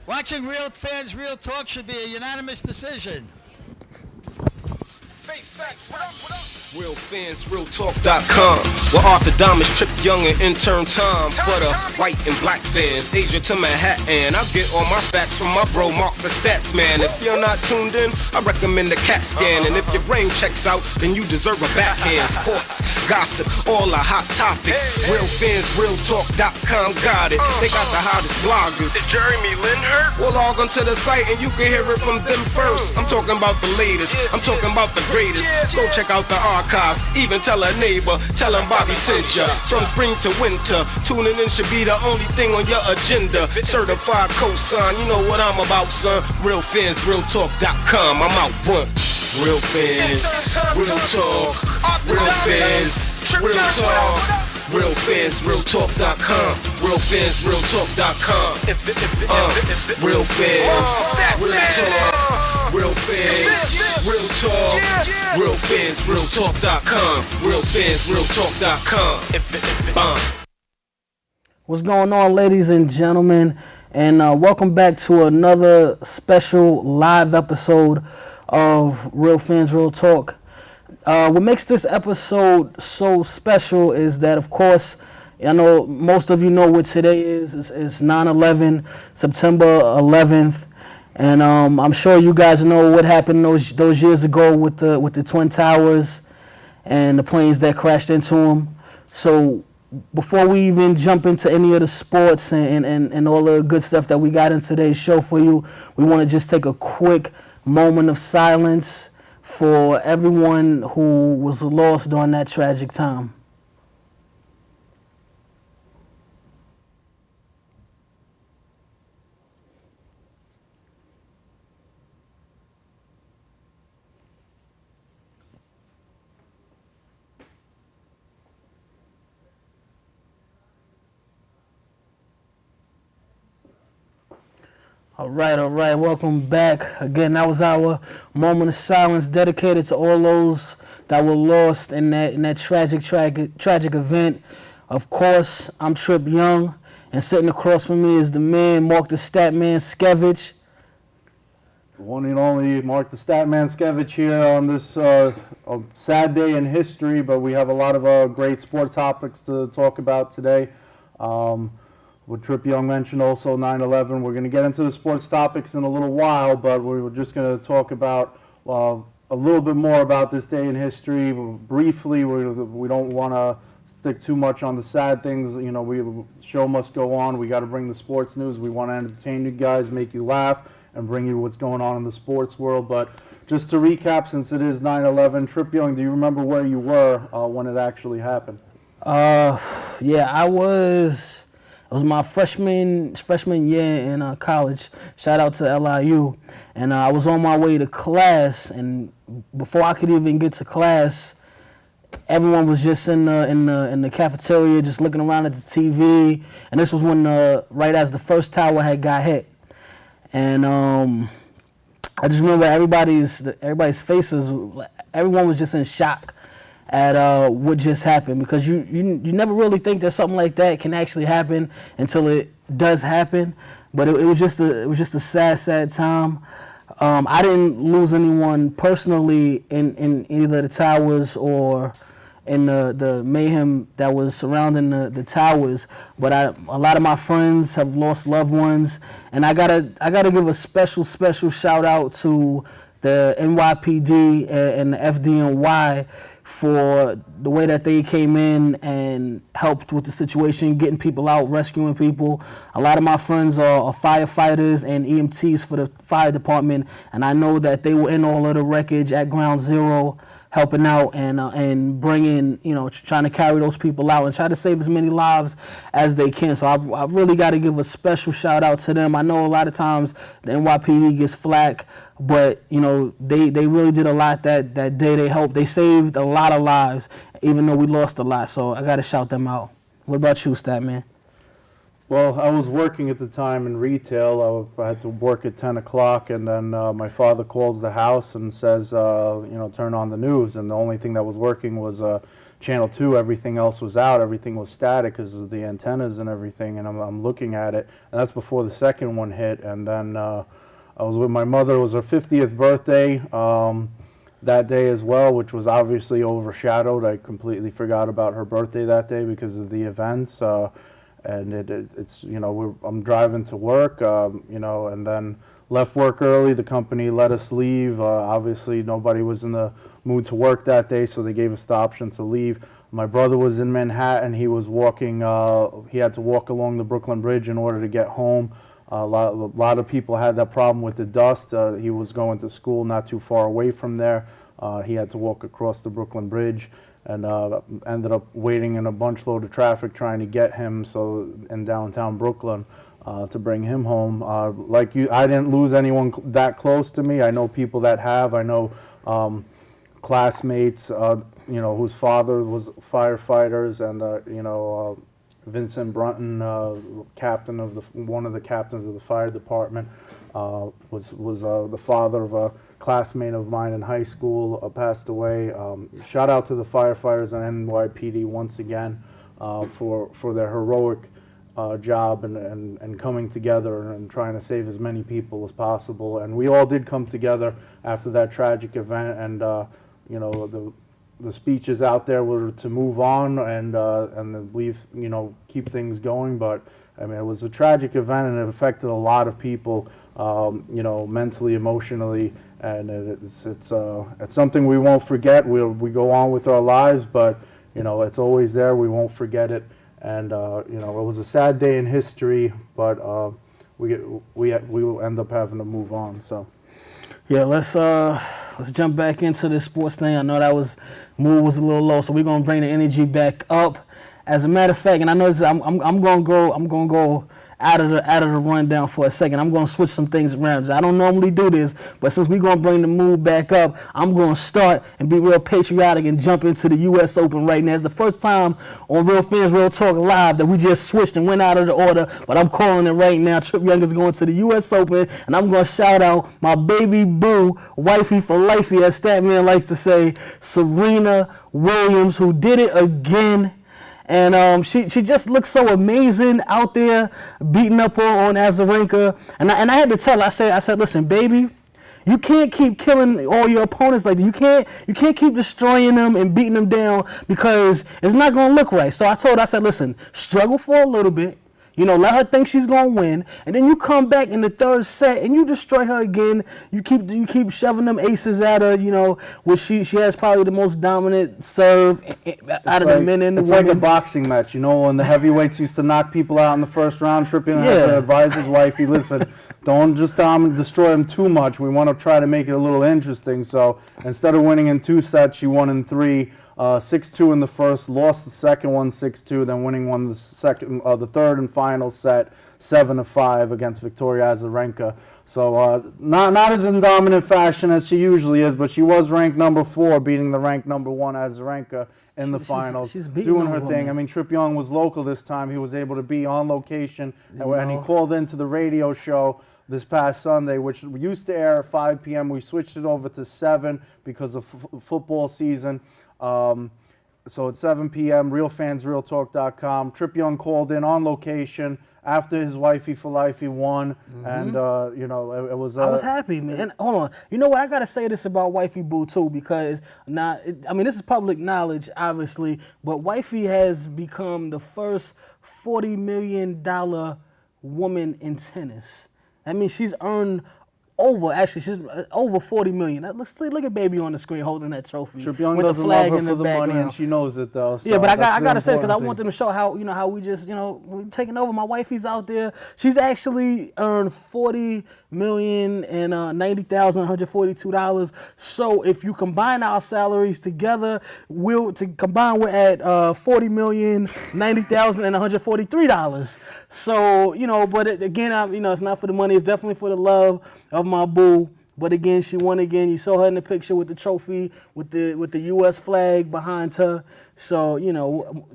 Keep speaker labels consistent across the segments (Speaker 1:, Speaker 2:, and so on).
Speaker 1: Watching Real Fans Real Talk should be a unanimous decision.
Speaker 2: RealFansRealTalk.com, where orthodontist Trip Yung and intern Tom for the white and black fans, Asia to Manhattan. I get all my facts from my bro Mark the Statsman. If you're not tuned in, I recommend the CAT scan. And if your brain checks out, then you deserve a backhand. Sports, gossip, all the hot topics. RealFansRealTalk.com got it. They got the hottest bloggers.
Speaker 3: Is Jeremy Lin hurt?
Speaker 2: Well, log on to the site and you can hear it from them first. I'm talking about the latest. I'm talking about the greatest. Go check out the archives. Even tell a neighbor. Tell them Bobby sent ya. From spring to winter, tuning in should be the only thing on your agenda. Certified cosign, you know what I'm about, son. RealFansRealTalk.com. I'm out one. Real fans, real talk. Real fans, real talk. RealFansRealTalk.com. RealFansRealTalk.com. Real fans, real talk. Real fans, real talk. RealFansRealTalk.com. RealFansRealTalk.com.
Speaker 4: What's going on, ladies and gentlemen? And welcome back to another special live episode of Real Fans Real Talk. What makes this episode so special is that, of course, I know most of you know what today is. It's 9/11, September 11th, and I'm sure you guys know what happened those years ago with the Twin Towers and the planes that crashed into them. So before we even jump into any of the sports and all the good stuff that we got in today's show for you, we want to just take a quick moment of silence for everyone who was lost during that tragic time. All right. Welcome back. Again, that was our moment of silence dedicated to all those that were lost in that tragic event. Of course, I'm Trip Yung, and sitting across from me is the man, Mark the Statman Skevich.
Speaker 5: One and only Mark the Statman Skevich here on this sad day in history, but we have a lot of great sport topics to talk about today. What Trip Yung mentioned also, 9/11. We're going to get into the sports topics in a little while, but we were just going to talk about a little bit more about this day in history. Briefly, we don't want to stick too much on the sad things. You know, the show must go on. We got to bring the sports news. We want to entertain you guys, make you laugh, and bring you what's going on in the sports world. But just to recap, since it is 9/11, Trip Yung, do you remember where you were when it actually happened?
Speaker 4: Yeah, it was my freshman year in college. Shout out to LIU, and I was on my way to class. And before I could even get to class, everyone was just in the cafeteria, just looking around at the TV. And this was when right as the first tower had got hit, and I just remember everybody's faces. Everyone was just in shock at what just happened, because you never really think that something like that can actually happen until it does happen. But it was just a sad time. I didn't lose anyone personally in either the towers or in the mayhem that was surrounding the towers, but a lot of my friends have lost loved ones, and I gotta give a special shout out to the NYPD and the FDNY for the way that they came in and helped with the situation, getting people out, rescuing people. A lot of my friends are firefighters and EMTs for the fire department, and I know that they were in all of the wreckage at Ground Zero, helping out and bringing, trying to carry those people out and try to save as many lives as they can. So I really got to give a special shout out to them. I know a lot of times the NYPD gets flack, but they really did a lot that day. They saved a lot of lives, even though we lost a lot. So I got to shout them out. What about you, Statman?
Speaker 5: Well, I was working at the time in retail. I had to work at 10 o'clock, and then my father calls the house and says, turn on the news. And the only thing that was working was Channel 2. Everything else was out. Everything was static because of the antennas and everything. And I'm looking at it, and that's before the second one hit. And then I was with my mother. It was her 50th birthday that day as well, which was obviously overshadowed. I completely forgot about her birthday that day because of the events. And it's I'm driving to work, and then left work early. The company let us leave. Obviously, nobody was in the mood to work that day, so they gave us the option to leave. My brother was in Manhattan. He was walking. He had to walk along the Brooklyn Bridge in order to get home. A lot of people had that problem with the dust. He was going to school not too far away from there. He had to walk across the Brooklyn Bridge. And ended up waiting in a bunch load of traffic trying to get him in downtown Brooklyn to bring him home. Like you, I didn't lose anyone that close to me. I know people that have. I know classmates, whose father was firefighters, and Vincent Brunton, captain of one of the captains of the fire department, was the father of a classmate of mine in high school, passed away. Shout out to the firefighters and NYPD once again for their heroic job and coming together and trying to save as many people as possible. And we all did come together after that tragic event. And the speeches out there were to move on and leave, keep things going. But I mean, it was a tragic event, and it affected a lot of people, mentally, emotionally, and it's something we won't forget. We go on with our lives, but it's always there. We won't forget it, and it was a sad day in history, but we will end up having to move on. So.
Speaker 4: Yeah, let's jump back into this sports thing. I know that mood was a little low, so we're gonna bring the energy back up. As a matter of fact, and I know this, I'm gonna go out of the rundown for a second. I'm gonna switch some things around. I don't normally do this, but since we're gonna bring the mood back up, I'm gonna start and be real patriotic and jump into the U.S. Open right now. It's the first time on Real Fans Real Talk Live that we just switched and went out of the order, but I'm calling it right now. Trip Yung is going to the U.S. Open, and I'm gonna shout out my baby boo, wifey for lifey, as Statman likes to say, Serena Williams, who did it again. And she just looks so amazing out there, beating up on Azarenka. And I had to tell her, I said, listen, baby, you can't keep killing all your opponents like that. You can't keep destroying them and beating them down, because it's not gonna look right. So I told her, I said, listen, struggle for a little bit. Let her think she's gonna win, and then you come back in the third set and you destroy her again. You keep shoving them aces at her, which she has probably the most dominant serve out of the men and the women.
Speaker 5: It's like a boxing match, when the heavyweights used to knock people out in the first round. Tripping had to advise his wifey, listen, don't just destroy them too much. We want to try to make it a little interesting. So instead of winning in 2 sets, she won in 3. 6-2 in the first, lost the second one 6-2, then winning the third and final set 7-5 against Victoria Azarenka. So not as in dominant fashion as she usually is, but she was ranked number 4, beating the ranked number 1 Azarenka in the finals,
Speaker 4: she's
Speaker 5: doing her thing. I mean, Trip Yung was local this time. He was able to be on location, and he called into the radio show this past Sunday, which used to air at 5 p.m. We switched it over to 7 because of football season. So at 7 p.m., realfansrealtalk.com. Trip Yung called in on location after his wifey for lifey won, and it was. I
Speaker 4: was happy, man. And hold on, you know what? I gotta say this about wifey boo too, because this is public knowledge, obviously, but wifey has become the first $40 million woman in tennis. I mean, she's earned she's over $40 million. Let's look at baby on the screen holding that trophy.
Speaker 5: Trip Yung doesn't love her for the money, and she knows it though. So
Speaker 4: yeah, but I gotta say, because I want them to show how we just we're taking over. My wifey's out there. She's actually earned $40,090,142. So if you combine our salaries together, we're at $40,090,143. So but again, it's not for the money. It's definitely for the love of my boo. But again, she won again. You saw her in the picture with the trophy, with the U.S. flag behind her. So, you know,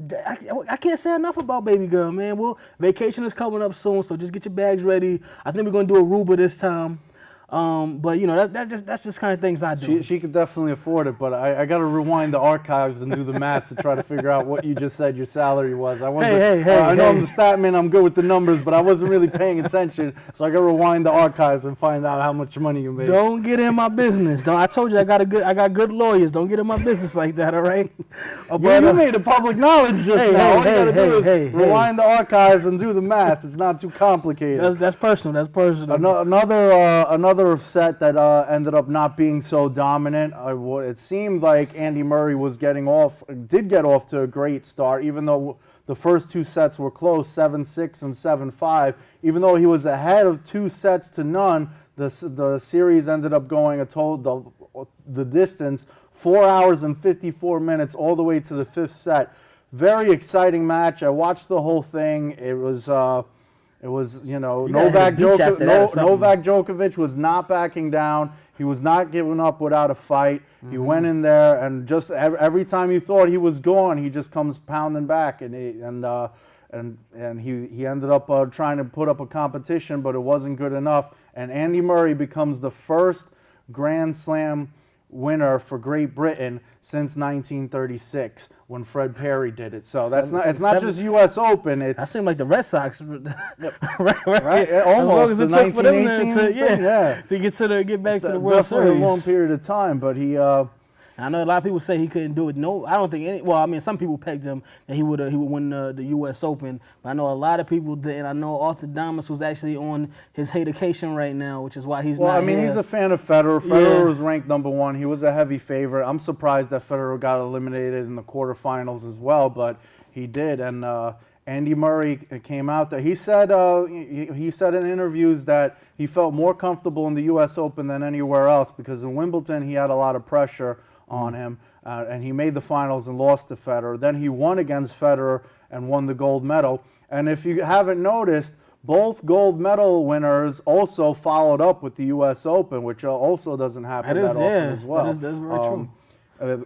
Speaker 4: I can't say enough about baby girl, man. Well, vacation is coming up soon, so just get your bags ready. I think we're going to do Aruba this time. But you know that's just kind of things I do.
Speaker 5: She could definitely afford it, but I got to rewind the archives and do the math to try to figure out what you just said your salary was. I wasn't. I know I'm the stat man. I'm good with the numbers, but I wasn't really paying attention, so I got to rewind the archives and find out how much money you made.
Speaker 4: Don't get in my business. I told you I got good lawyers. Don't get in my business like that. All right.
Speaker 5: You made it public knowledge just now. All you got to do is rewind the archives and do the math. It's not too complicated.
Speaker 4: That's personal. That's personal.
Speaker 5: Another set that ended up not being so dominant. It seemed like Andy Murray did get off to a great start, even though the first two sets were close, 7-6 and 7-5. Even though he was ahead of 2-0, the series ended up going the distance, 4 hours and 54 minutes, all the way to the fifth set. Very exciting match. I watched the whole thing. It was, you know, Novak Djokovic was not backing down. He was not giving up without a fight. Mm-hmm. He went in there, and just every time you thought he was gone, he just comes pounding back, and he ended up trying to put up a competition, but it wasn't good enough. And Andy Murray becomes the first Grand Slam winner for Great Britain since 1936 when Fred Perry did it. So it's not just U.S. Open.
Speaker 4: That seemed like the Red Sox,
Speaker 5: right? Almost the 1918
Speaker 4: to get back to the World Series.
Speaker 5: Definitely a long period of time, but he.
Speaker 4: I know a lot of people say he couldn't do it. No, I don't think any. Well, I mean, some people pegged him that he would win the U.S. Open, but I know a lot of people did. And I know Arthur Damas was actually on his hatecation right now, which is why he's not.
Speaker 5: Well, I mean, he's a fan of Federer. Federer was ranked #1. He was a heavy favorite. I'm surprised that Federer got eliminated in the quarterfinals as well, but he did. And Andy Murray came out there. He said in interviews that he felt more comfortable in the U.S. Open than anywhere else because in Wimbledon he had a lot of pressure on him, and he made the finals and lost to Federer. Then he won against Federer and won the gold medal. And if you haven't noticed, both gold medal winners also followed up with the U.S. Open, which also doesn't happen that often as well.
Speaker 4: That's very true.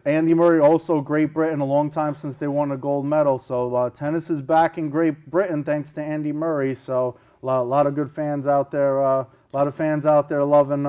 Speaker 5: Andy Murray, also Great Britain, a long time since they won a gold medal. So tennis is back in Great Britain thanks to Andy Murray. So a lot of good fans out there. A lot of fans out there loving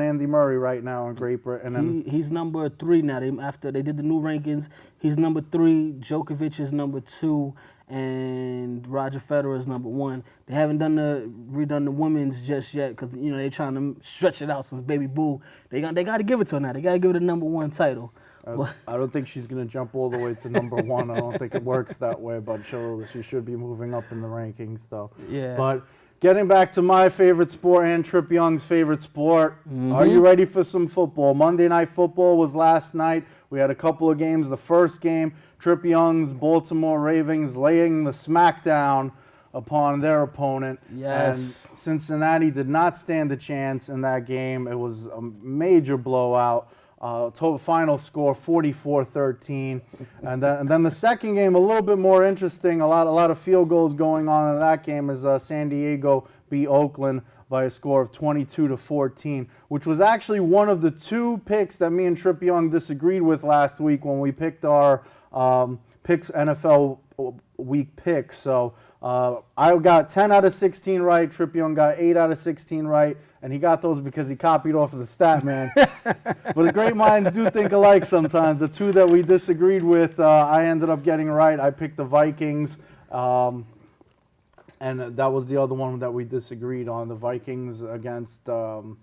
Speaker 5: Andy Murray right now in Great Britain.
Speaker 4: He's number 3 now. After they did the new rankings, he's number 3. Djokovic is number 2, and Roger Federer is number 1. They haven't redone the women's just yet because they're trying to stretch it out since Baby Boo. They got to give it to her now. They got to give her the number 1 title.
Speaker 5: I don't think she's going to jump all the way to number 1. I don't think it works that way, but she should be moving up in the rankings, though.
Speaker 4: Yeah.
Speaker 5: But getting back to my favorite sport and Trip Young's favorite sport, Are you ready for some football? Monday Night Football was last night. We had a couple of games. The first game, Trip Young's Baltimore Ravens laying the smackdown upon their opponent.
Speaker 4: Yes.
Speaker 5: And Cincinnati did not stand a chance in that game. It was a major blowout. Total final score 44-13, and then the second game a little bit more interesting. A lot of field goals going on in that game as San Diego beat Oakland by a score of 22-14, which was actually one of the 2 picks that me and Trip Young disagreed with last week when we picked our picks NFL week picks. So I got 10 out of 16 right. Trip Young got 8 out of 16 right. And he got those because he copied off of the Statman. But the great minds do think alike sometimes. The 2 that we disagreed with, I ended up getting right. I picked the Vikings. And that was the other one that we disagreed on. The Vikings against... who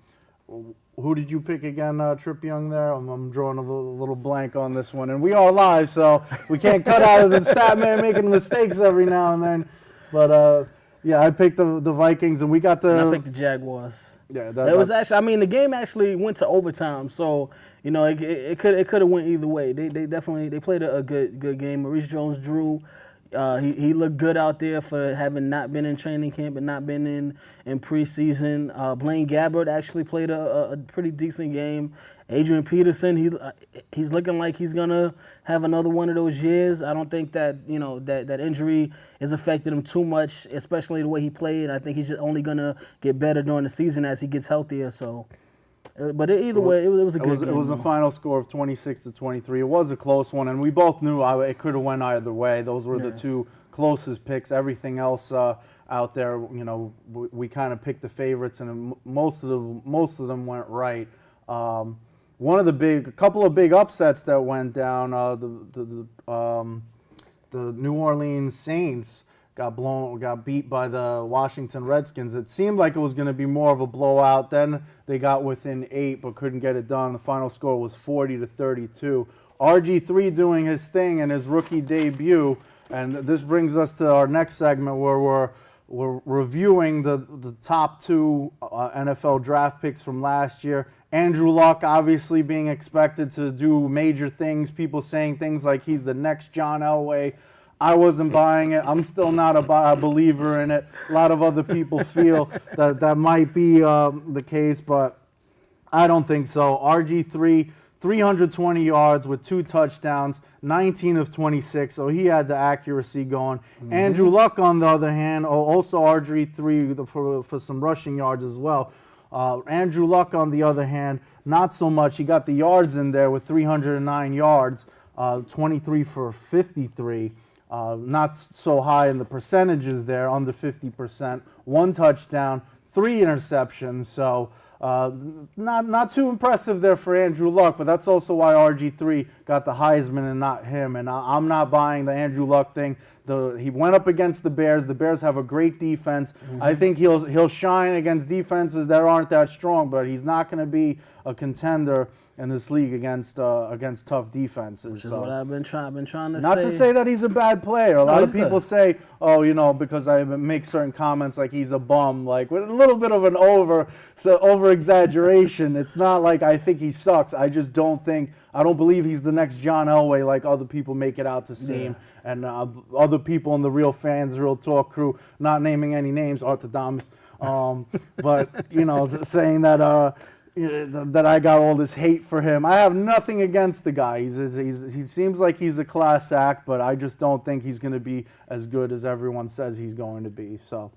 Speaker 5: did you pick again, Trip Young there? I'm drawing a little blank on this one. And we are live, so we can't cut out of the Statman making mistakes every now and then. But... yeah, I picked the Vikings, and we got the...
Speaker 4: And I picked the Jaguars.
Speaker 5: Yeah,
Speaker 4: it was actually... I mean, the game actually went to overtime, so it could have went either way. They definitely played a good game. Maurice Jones-Drew, he looked good out there for having not been in training camp and not been in preseason. Blaine Gabbert actually played a pretty decent game. Adrian Peterson, he's looking like he's gonna have another one of those years. I don't think that that injury has affected him too much, especially the way he played. I think he's just only gonna get better during the season as he gets healthier. So, But either way, it was a good game.
Speaker 5: It was a final score of 26-23. It was a close one, and we both knew it could have went either way. Those were the two closest picks. Everything else out there, we kind of picked the favorites, and most of them went right. A couple of big upsets that went down. The New Orleans Saints got beat by the Washington Redskins. It seemed like it was going to be more of a blowout. Then they got within 8 but couldn't get it done. The final score was 40-32. RG3 doing his thing in his rookie debut, and this brings us to our next segment where we're reviewing the top 2 NFL draft picks from last year. Andrew Luck obviously being expected to do major things. People saying things like he's the next John Elway. I wasn't buying it. I'm still not a believer in it. A lot of other people feel that might be the case, but I don't think so. RG3, 320 yards with 2 touchdowns, 19 of 26, so he had the accuracy going. Mm-hmm. Andrew Luck, on the other hand, also RG3 for some rushing yards as well. Andrew Luck, on the other hand, not so much. He got the yards in there with 309 yards, 23 for 53. Not so high in the percentages there, under 50%. 1 touchdown, 3 interceptions. So not too impressive there for Andrew Luck, but that's also why RG3 got the Heisman and not him. And I'm not buying the Andrew Luck thing. He went up against the Bears. The Bears have a great defense. Mm-hmm. I think he'll shine against defenses that aren't that strong, but he's not going to be a contender in this league against tough defenses.
Speaker 4: Which is what I've been trying to say.
Speaker 5: Not to say that he's a bad player. A lot of people say, because I make certain comments like he's a bum, like with a little bit of an over exaggeration. It's not like I think he sucks. I just don't believe he's the next John Elway like other people make it out to seem. And other people in the Real Fans, Real Talk crew, not naming any names, Arthur but saying that. That I got all this hate for him. I have nothing against the guy. He seems like he's a class act, but I just don't think he's going to be as good as everyone says he's going to be. So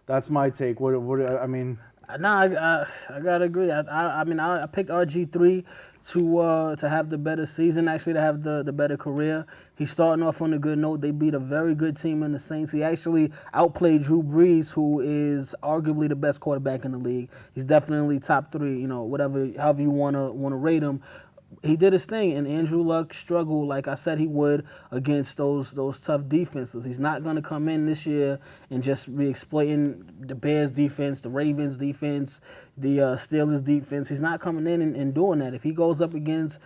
Speaker 5: that's my take. I mean?
Speaker 4: No, I gotta agree. I picked RG3 to have the better season, actually to have the better career. He's starting off on a good note. They beat a very good team in the Saints. He actually outplayed Drew Brees, who is arguably the best quarterback in the league. He's definitely top 3, however you wanna rate him. He did his thing, and Andrew Luck struggled, like I said he would, against those tough defenses. He's not going to come in this year and just be exploiting the Bears defense, the Ravens defense, the Steelers defense. He's not coming in and doing that. If he goes up against,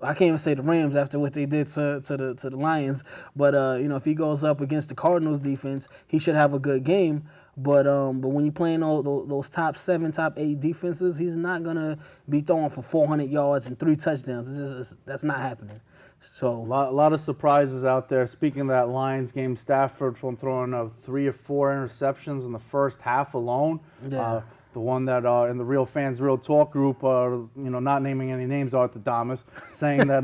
Speaker 4: I can't even say the Rams after what they did to the Lions, but if he goes up against the Cardinals defense, he should have a good game. But when you're playing those top 7, top 8 defenses, he's not going to be throwing for 400 yards and 3 touchdowns. That's not happening. So
Speaker 5: a lot of surprises out there. Speaking of that Lions game, Stafford from throwing 3 or 4 interceptions in the first half alone.
Speaker 4: Yeah.
Speaker 5: The one that in the Real Fans Real Talk group, not naming any names, Arthur saying that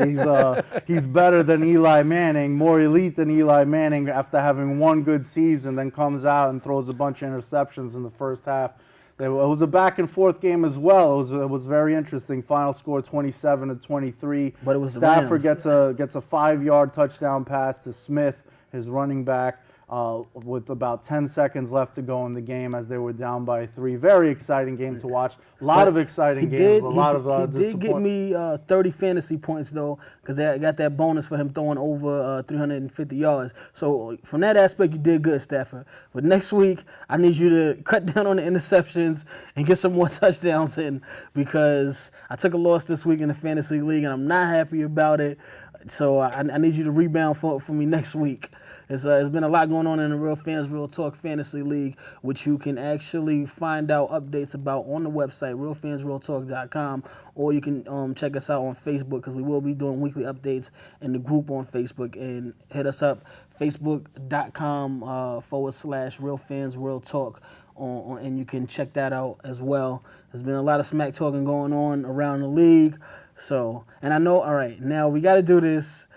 Speaker 5: he's better than Eli Manning, more elite than Eli Manning after having 1 good season, then comes out and throws a bunch of interceptions in the first half. It was a back and forth game as well. It was very interesting. Final score 27-23.
Speaker 4: But it was
Speaker 5: Stafford gets a 5-yard touchdown pass to Smith, his running back. With about 10 seconds left to go in the game as they were down by 3. Very exciting game to watch. A lot of exciting games, a lot of
Speaker 4: He did get me 30 fantasy points, though, because I got that bonus for him throwing over 350 yards. So from that aspect, you did good, Stafford. But next week, I need you to cut down on the interceptions and get some more touchdowns in, because I took a loss this week in the fantasy league, and I'm not happy about it. So I need you to rebound for me next week. It's been a lot going on in the Real Fans Real Talk Fantasy League, which you can actually find out updates about on the website, realfansrealtalk.com, or you can check us out on Facebook, because we will be doing weekly updates in the group on Facebook. And hit us up, facebook.com /Real Fans Real Talk, and you can check that out as well. There's been a lot of smack talking going on around the league. So, and I know, all right, now we got to do this,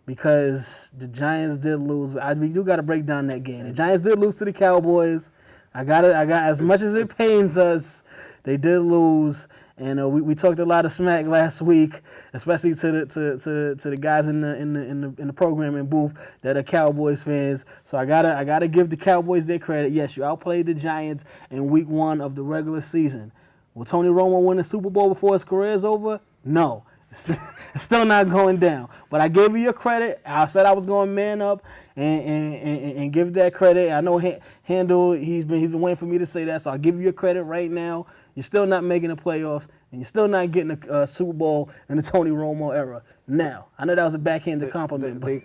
Speaker 4: because the Giants did lose. We do got to break down that game. The Giants did lose to the Cowboys. I got as much as it pains us, they did lose. And we talked a lot of smack last week, especially to the guys in the programming booth that are Cowboys fans. So I gotta give the Cowboys their credit. Yes, you outplayed the Giants in Week 1 of the regular season. Will Tony Romo win the Super Bowl before his career is over? No. It's still not going down. But I gave you your credit. I said I was going to man up and give that credit. I know Handel, he's been waiting for me to say that, so I'll give you your credit right now. You're still not making the playoffs, and you're still not getting a Super Bowl in the Tony Romo era. Now, I know that was a backhanded compliment.
Speaker 5: They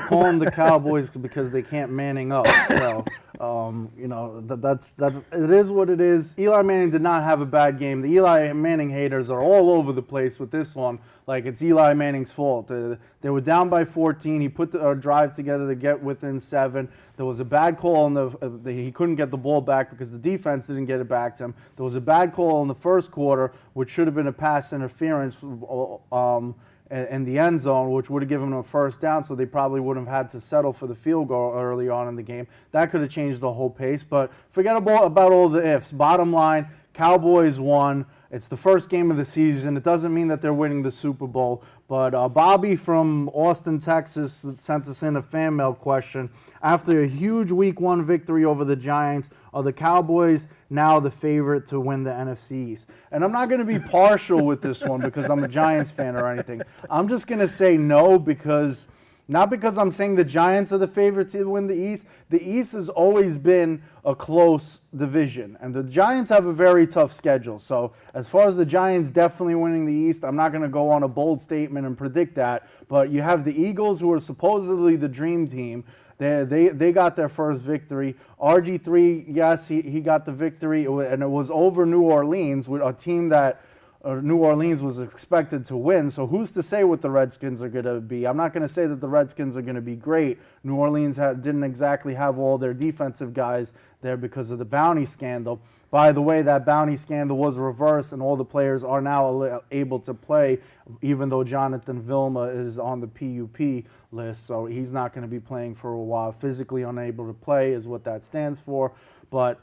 Speaker 5: call them the Cowboys because they can't manning up. So, that's it is what it is. Eli Manning did not have a bad game. The Eli Manning haters are all over the place with this one. Like it's Eli Manning's fault. They were down by 14. He put a drive together to get within 7. There was a bad call on he couldn't get the ball back because the defense didn't get it back to him. There was a bad call in the first quarter, which should have been a pass interference in the end zone, which would have given them a first down, so they probably wouldn't have had to settle for the field goal early on in the game. That could have changed the whole pace, but forget about all the ifs. Bottom line, Cowboys won. It's the first game of the season. It doesn't mean that they're winning the Super Bowl. But Bobby from Austin, Texas sent us in a fan mail question. After a huge Week 1 victory over the Giants, are the Cowboys now the favorite to win the NFC East? And I'm not going to be partial with this one because I'm a Giants fan or anything. I'm just going to say no because... Not because I'm saying the Giants are the favorite to win the East. The East has always been a close division, and the Giants have a very tough schedule. So as far as the Giants definitely winning the East, I'm not going to go on a bold statement and predict that. But you have the Eagles, who are supposedly the dream team. They got their first victory. RG3, yes, he got the victory, and it was over New Orleans, with a team that New Orleans was expected to win, so who's to say what the Redskins are going to be? I'm not going to say that the Redskins are going to be great. New Orleans didn't exactly have all their defensive guys there because of the bounty scandal. By the way, that bounty scandal was reversed, and all the players are now able to play, even though Jonathan Vilma is on the PUP list, so he's not going to be playing for a while. Physically unable to play is what that stands for, but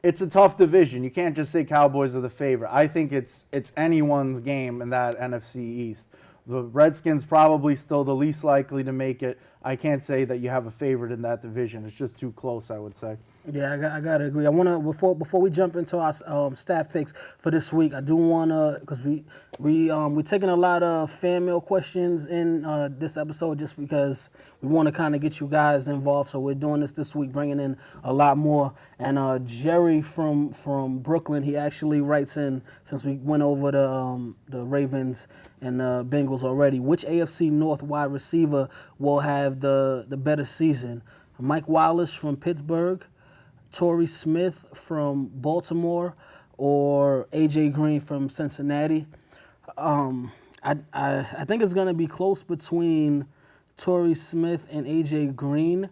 Speaker 5: it's a tough division. You can't just say Cowboys are the favorite. I think it's anyone's game in that NFC East. The Redskins probably still the least likely to make it. I can't say that you have a favorite in that division. It's just too close, I would say.
Speaker 4: Yeah, I gotta agree. I wanna before we jump into our staff picks for this week, I do wanna, because we're taking a lot of fan mail questions in this episode just because we want to kind of get you guys involved. So we're doing this week, bringing in a lot more. And Jerry from Brooklyn, he actually writes in, since we went over the Ravens and Bengals already, which AFC North wide receiver will have the better season? Mike Wallace from Pittsburgh, Torrey Smith from Baltimore, or A.J. Green from Cincinnati? I think it's going to be close between Torrey Smith and A.J. Green.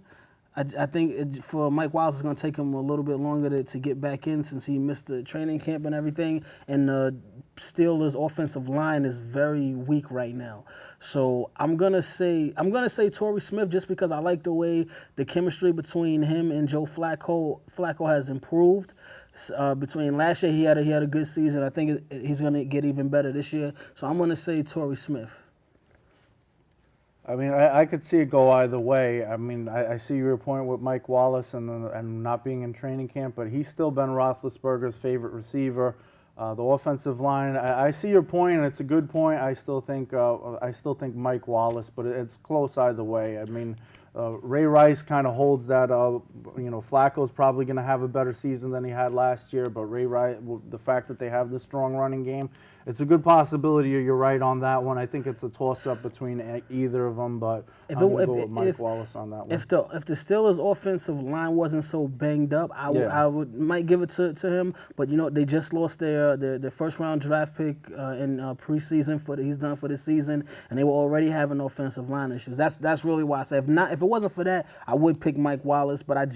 Speaker 4: I think for Mike Wallace, it's going to take him a little bit longer to get back in since he missed the training camp and everything. And the Steelers' offensive line is very weak right now. So I'm gonna say Torrey Smith just because I like the way the chemistry between him and Joe Flacco has improved. Between last year, he had a good season. I think he's gonna get even better this year. So I'm gonna say Torrey Smith.
Speaker 5: I mean, I could see it go either way. I mean, I see your point with Mike Wallace and not being in training camp, but he's still Ben Roethlisberger's favorite receiver. The offensive line, I see your point, and it's a good point. I still think Mike Wallace, but it's close either way. I mean, Ray Rice kind of holds that. Flacco's probably going to have a better season than he had last year, but Ray Rice, the fact that they have this strong running game, it's a good possibility. You're right on that one. I think it's a toss-up between either of them, but I'm going to go with Mike Wallace on that one.
Speaker 4: If the Steelers' offensive line wasn't so banged up, I might give it to him. But they just lost their first-round draft pick in preseason he's done for this season, and they were already having offensive line issues. That's really why I say if it wasn't for that, I would pick Mike Wallace, but I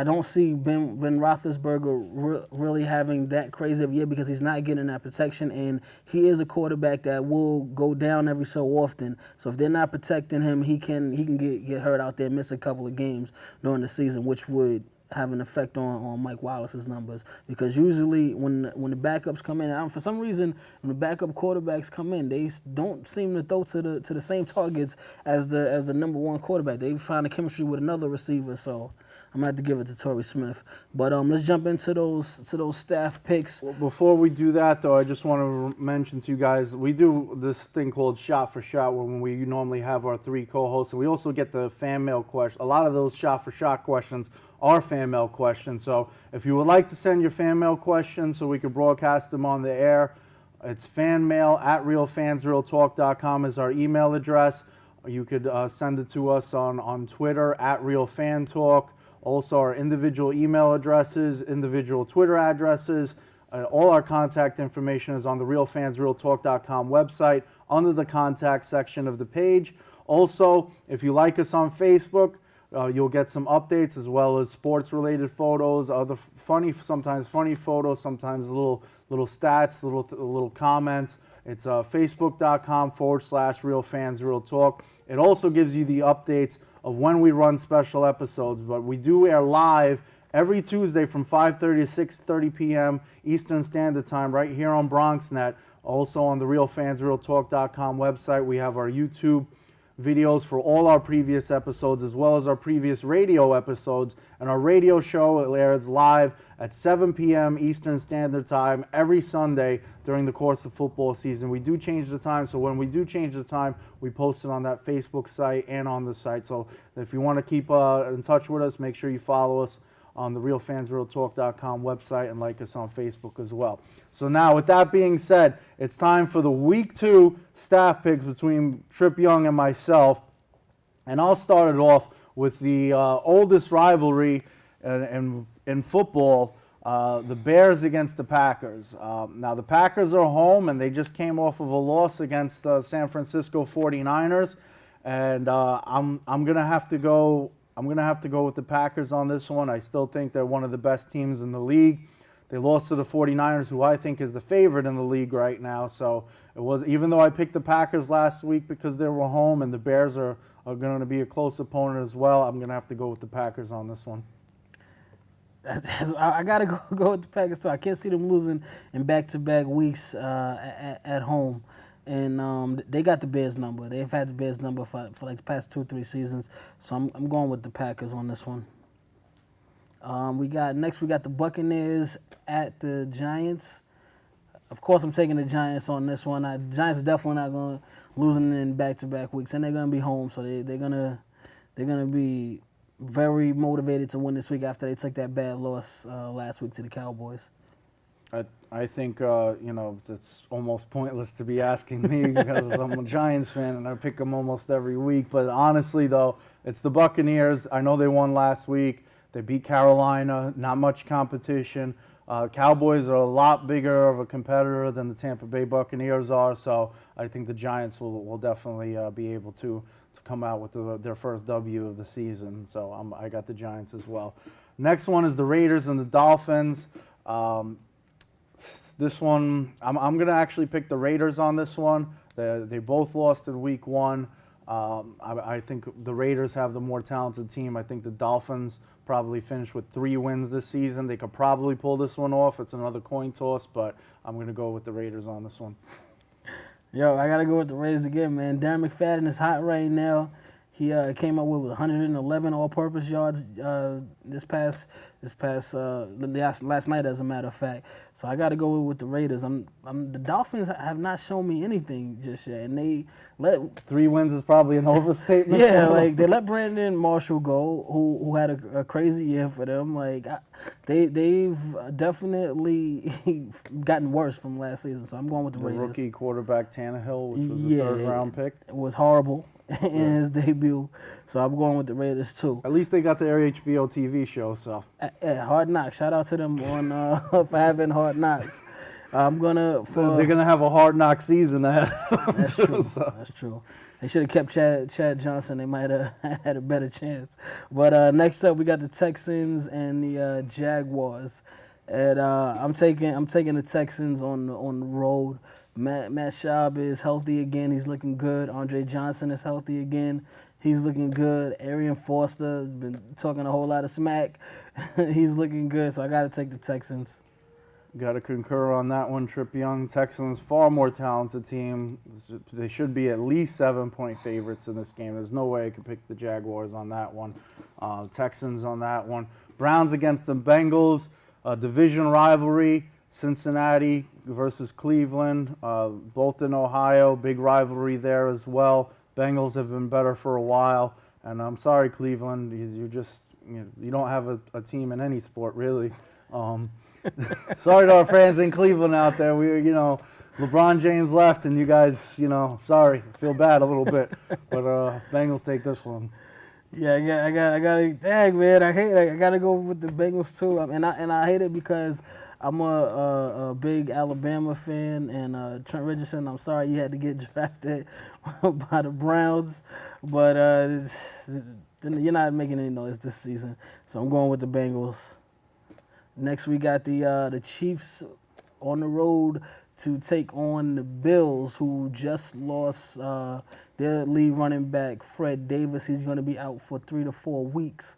Speaker 4: don't see Ben Roethlisberger really having that crazy of a year because he's not getting that protection, and he is a quarterback that will go down every so often. So if they're not protecting him, he can get hurt out there, miss a couple of games during the season, which would have an effect on Mike Wallace's numbers, because usually when the backups come in, for some reason when the backup quarterbacks come in, they don't seem to throw to the same targets as the number one quarterback. They find a chemistry with another receiver, so I'm gonna have to give it to Torrey Smith. But let's jump into those staff picks.
Speaker 5: Well, before we do that, though, I just want to mention to you guys, we do this thing called Shot for Shot, when we normally have our 3 co-hosts, and we also get the fan mail questions. A lot of those Shot for Shot questions are fan mail questions. So if you would like to send your fan mail questions so we could broadcast them on the air, it's fanmail@realfansrealtalk.com is our email address. You could send it to us on Twitter @realfantalk. Also, our individual email addresses, individual Twitter addresses, all our contact information is on the realfansrealtalk.com website under the contact section of the page. Also, if you like us on Facebook, you'll get some updates as well as sports-related photos, other sometimes funny photos, sometimes little stats, little comments. It's facebook.com/realfansrealtalk. It also gives you the updates of when we run special episodes, but we do air live every Tuesday from 5:30 to 6:30 p.m. Eastern Standard Time right here on BronxNet. Also on the realfansrealtalk.com website, we have our YouTube videos for all our previous episodes as well as our previous radio episodes. And our radio show airs live at 7 p.m. Eastern Standard Time every Sunday during the course of football season. We do change the time, so when we do change the time, we post it on that Facebook site and on the site. So if you want to keep in touch with us, make sure you follow us on the realfansrealtalk.com website and like us on Facebook as well. So now, with that being said, it's time for the Week 2 staff picks between Trip Yung and myself. And I'll start it off with the oldest rivalry in football, the Bears against the Packers. Now, the Packers are home, and they just came off of a loss against the San Francisco 49ers. And I'm going to have to go with the Packers on this one. I still think they're one of the best teams in the league. They lost to the 49ers, who I think is the favorite in the league right now. So it was, even though I picked the Packers last week because they were home and the Bears are going to be a close opponent as well, I'm going to have to go with the Packers on this one.
Speaker 4: I got to go with the Packers too. I can't see them losing in back-to-back weeks at home. And they got the Bears number. They've had the Bears number for like the past 2-3 seasons. So I'm going with the Packers on this one. We got the Buccaneers at the Giants. Of course, I'm taking the Giants on this one. The Giants are definitely not going to losing in back-to-back weeks, and they're going to be home, so they're gonna be very motivated to win this week after they took that bad loss last week to the Cowboys.
Speaker 5: I think, it's almost pointless to be asking me because I'm a Giants fan and I pick them almost every week. But honestly, though, it's the Buccaneers. I know they won last week. They beat Carolina, not much competition. Cowboys are a lot bigger of a competitor than the Tampa Bay Buccaneers are, so I think the Giants will definitely be able to come out with their first W of the season. So I got the Giants as well. Next one is the Raiders and the Dolphins. This one, I'm going to actually pick the Raiders on this one. They both lost in week 1. I think the Raiders have the more talented team. I think the Dolphins probably finished with 3 wins this season. They could probably pull this one off. It's another coin toss, but I'm going to go with the Raiders on this one.
Speaker 4: Yo, I got to go with the Raiders again, man. Darren McFadden is hot right now. He came up with 111 all-purpose yards last night, as a matter of fact. So I got to go with the Raiders. The Dolphins have not shown me anything just yet, and they let
Speaker 5: 3 wins is probably an overstatement.
Speaker 4: Yeah, like they let Brandon Marshall go, who had a crazy year for them. Like they've definitely gotten worse from last season. So I'm going with the Raiders.
Speaker 5: Rookie quarterback Tannehill, which was a 3rd-round pick,
Speaker 4: it was horrible in his debut. So I'm going with the Raiders too.
Speaker 5: At least they got their HBO TV show. So
Speaker 4: Hard Knocks. Shout out to them for having Hard Knocks. They're
Speaker 5: gonna have a Hard Knock season ahead.
Speaker 4: That's true. So. That's true. They should have kept Chad Johnson. They might have had a better chance. But next up, we got the Texans and the Jaguars. And I'm taking the Texans on the road. Matt Schaub is healthy again. He's looking good. Andre Johnson is healthy again. He's looking good. Arian Foster has been talking a whole lot of smack. He's looking good, so I got to take the Texans.
Speaker 5: Got to concur on that one, Trip Young. Texans, far more talented team. They should be at least 7-point favorites in this game. There's no way I could pick the Jaguars on that one. Texans on that one. Browns against the Bengals. Division rivalry. Cincinnati versus Cleveland. Both in Ohio. Big rivalry there as well. Bengals have been better for a while. And I'm sorry, Cleveland. You don't have a team in any sport, really. Sorry to our fans in Cleveland out there. LeBron James left, and you guys, sorry, feel bad a little bit. But Bengals take this one.
Speaker 4: Yeah, I gotta, dang man, I gotta go with the Bengals too, and I hate it because I'm a big Alabama fan, and Trent Richardson, I'm sorry you had to get drafted by the Browns, but you're not making any noise this season, so I'm going with the Bengals. Next, we got the Chiefs on the road to take on the Bills, who just lost their lead running back, Fred Davis. He's going to be out for 3 to 4 weeks.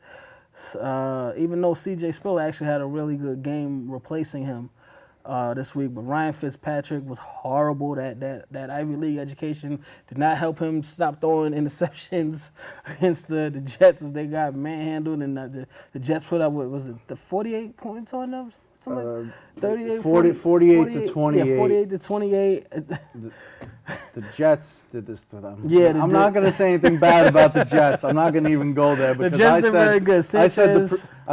Speaker 4: Even though C.J. Spiller actually had a really good game replacing him this week, but Ryan Fitzpatrick was horrible. That Ivy League education did not help him stop throwing interceptions against the Jets as they got manhandled, and the Jets put up, what was it, the 48 points on them? Something like 38,
Speaker 5: 48 to 28.
Speaker 4: Yeah, 48 to 28.
Speaker 5: The Jets did this to them.
Speaker 4: Yeah,
Speaker 5: I'm not going to say anything bad about the Jets. I'm not going to even go there because
Speaker 4: the Jets are very good.
Speaker 5: I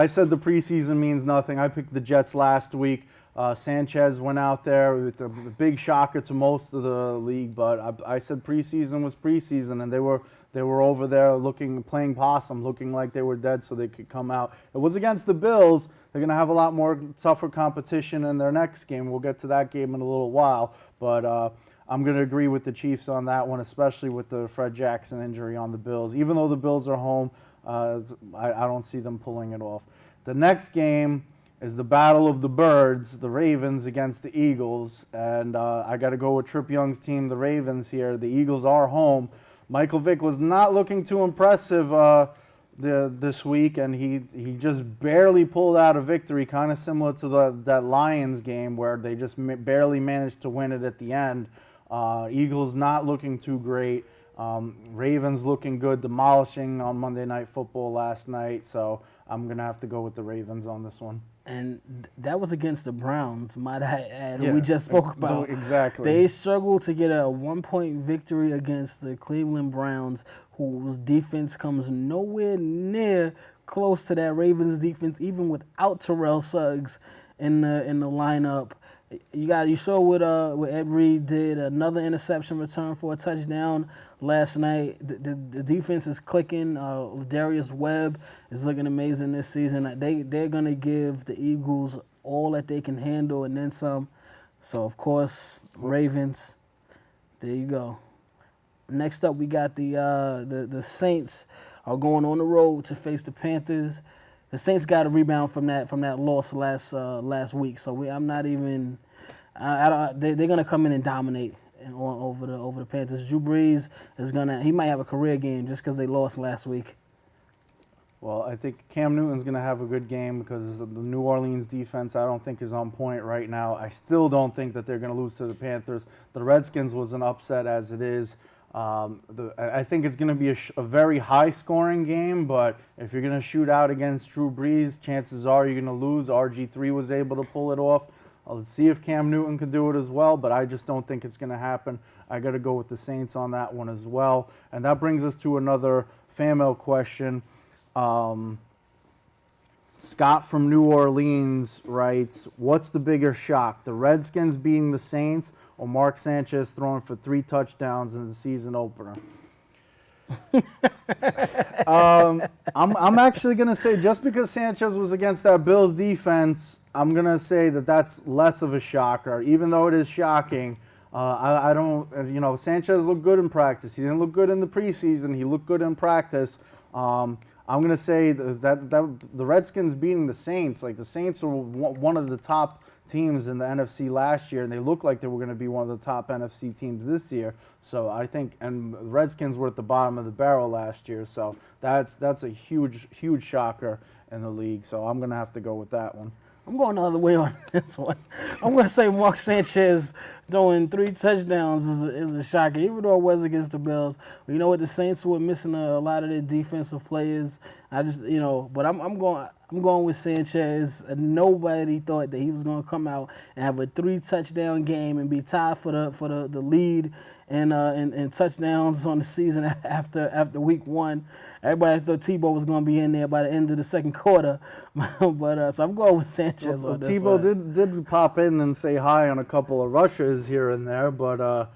Speaker 5: said the preseason means nothing. I picked the Jets last week. Sanchez went out there with a big shocker to most of the league, but I said preseason was preseason, and they were over there playing possum, looking like they were dead so they could come out. It was against the Bills. They're going to have a lot more tougher competition in their next game. We'll get to that game in a little while, but I'm going to agree with the Chiefs on that one, especially with the Fred Jackson injury on the Bills. Even though the Bills are home, I don't see them pulling it off. The next game is the Battle of the Birds, the Ravens against the Eagles. And I got to go with Trip Young's team, the Ravens here. The Eagles are home. Michael Vick was not looking too impressive this week, and he just barely pulled out a victory, kind of similar to that Lions game where they just barely managed to win it at the end. Eagles not looking too great. Ravens looking good, demolishing on Monday Night Football last night. So I'm going to have to go with the Ravens on this one.
Speaker 4: And that was against the Browns, might I add, who
Speaker 5: Yeah,
Speaker 4: we just spoke about.
Speaker 5: Exactly.
Speaker 4: They struggled to get a 1-point victory against the Cleveland Browns, whose defense comes nowhere near close to that Ravens defense, even without Terrell Suggs in the lineup. You saw what Ed Reed did, another interception return for a touchdown last night. The defense is clicking. Darius Webb is looking amazing this season. They're going to give the Eagles all that they can handle and then some. So, of course, Ravens. There you go. Next up, we got the Saints are going on the road to face the Panthers. The Saints got a rebound from that loss last week, so I'm not even. They're gonna come in and dominate over the Panthers. Drew Brees he might have a career game just because they lost last week.
Speaker 5: Well, I think Cam Newton's going to have a good game because the New Orleans defense I don't think is on point right now. I still don't think that they're going to lose to the Panthers. The Redskins was an upset as it is. I think it's going to be a very high-scoring game, but if you're going to shoot out against Drew Brees, chances are you're going to lose. RG3 was able to pull it off. Let's see if Cam Newton can do it as well, but I just don't think it's going to happen. I got to go with the Saints on that one as well. And that brings us to another fan mail question. Scott from New Orleans writes, what's the bigger shock, the Redskins beating the Saints or Mark Sanchez throwing for 3 touchdowns in the season opener? I'm actually going to say just because Sanchez was against that Bills defense, I'm going to say that that's less of a shocker, even though it is shocking. I don't, Sanchez looked good in practice. He didn't look good in the preseason. He looked good in practice. I'm going to say that the Redskins beating the Saints, like the Saints are one of the top teams in the NFC last year, and they looked like they were going to be one of the top NFC teams this year. So I think, and the Redskins were at the bottom of the barrel last year, so that's a huge shocker in the league. So I'm going to have to go with that one.
Speaker 4: I'm going the other way on this one. I'm going to say Mark Sanchez throwing 3 touchdowns is a shocker, even though it was against the Bills. But you know what? The Saints were missing a lot of their defensive players. I just, but I'm going with Sanchez. Nobody thought that he was going to come out and have a 3-touchdown game and be tied for the lead and touchdowns on the season after week 1. Everybody thought Tebow was going to be in there by the end of the second quarter, but so I'm going with Sanchez on this
Speaker 5: Tebow
Speaker 4: one.
Speaker 5: did pop in and say hi on a couple of rushes here and there, but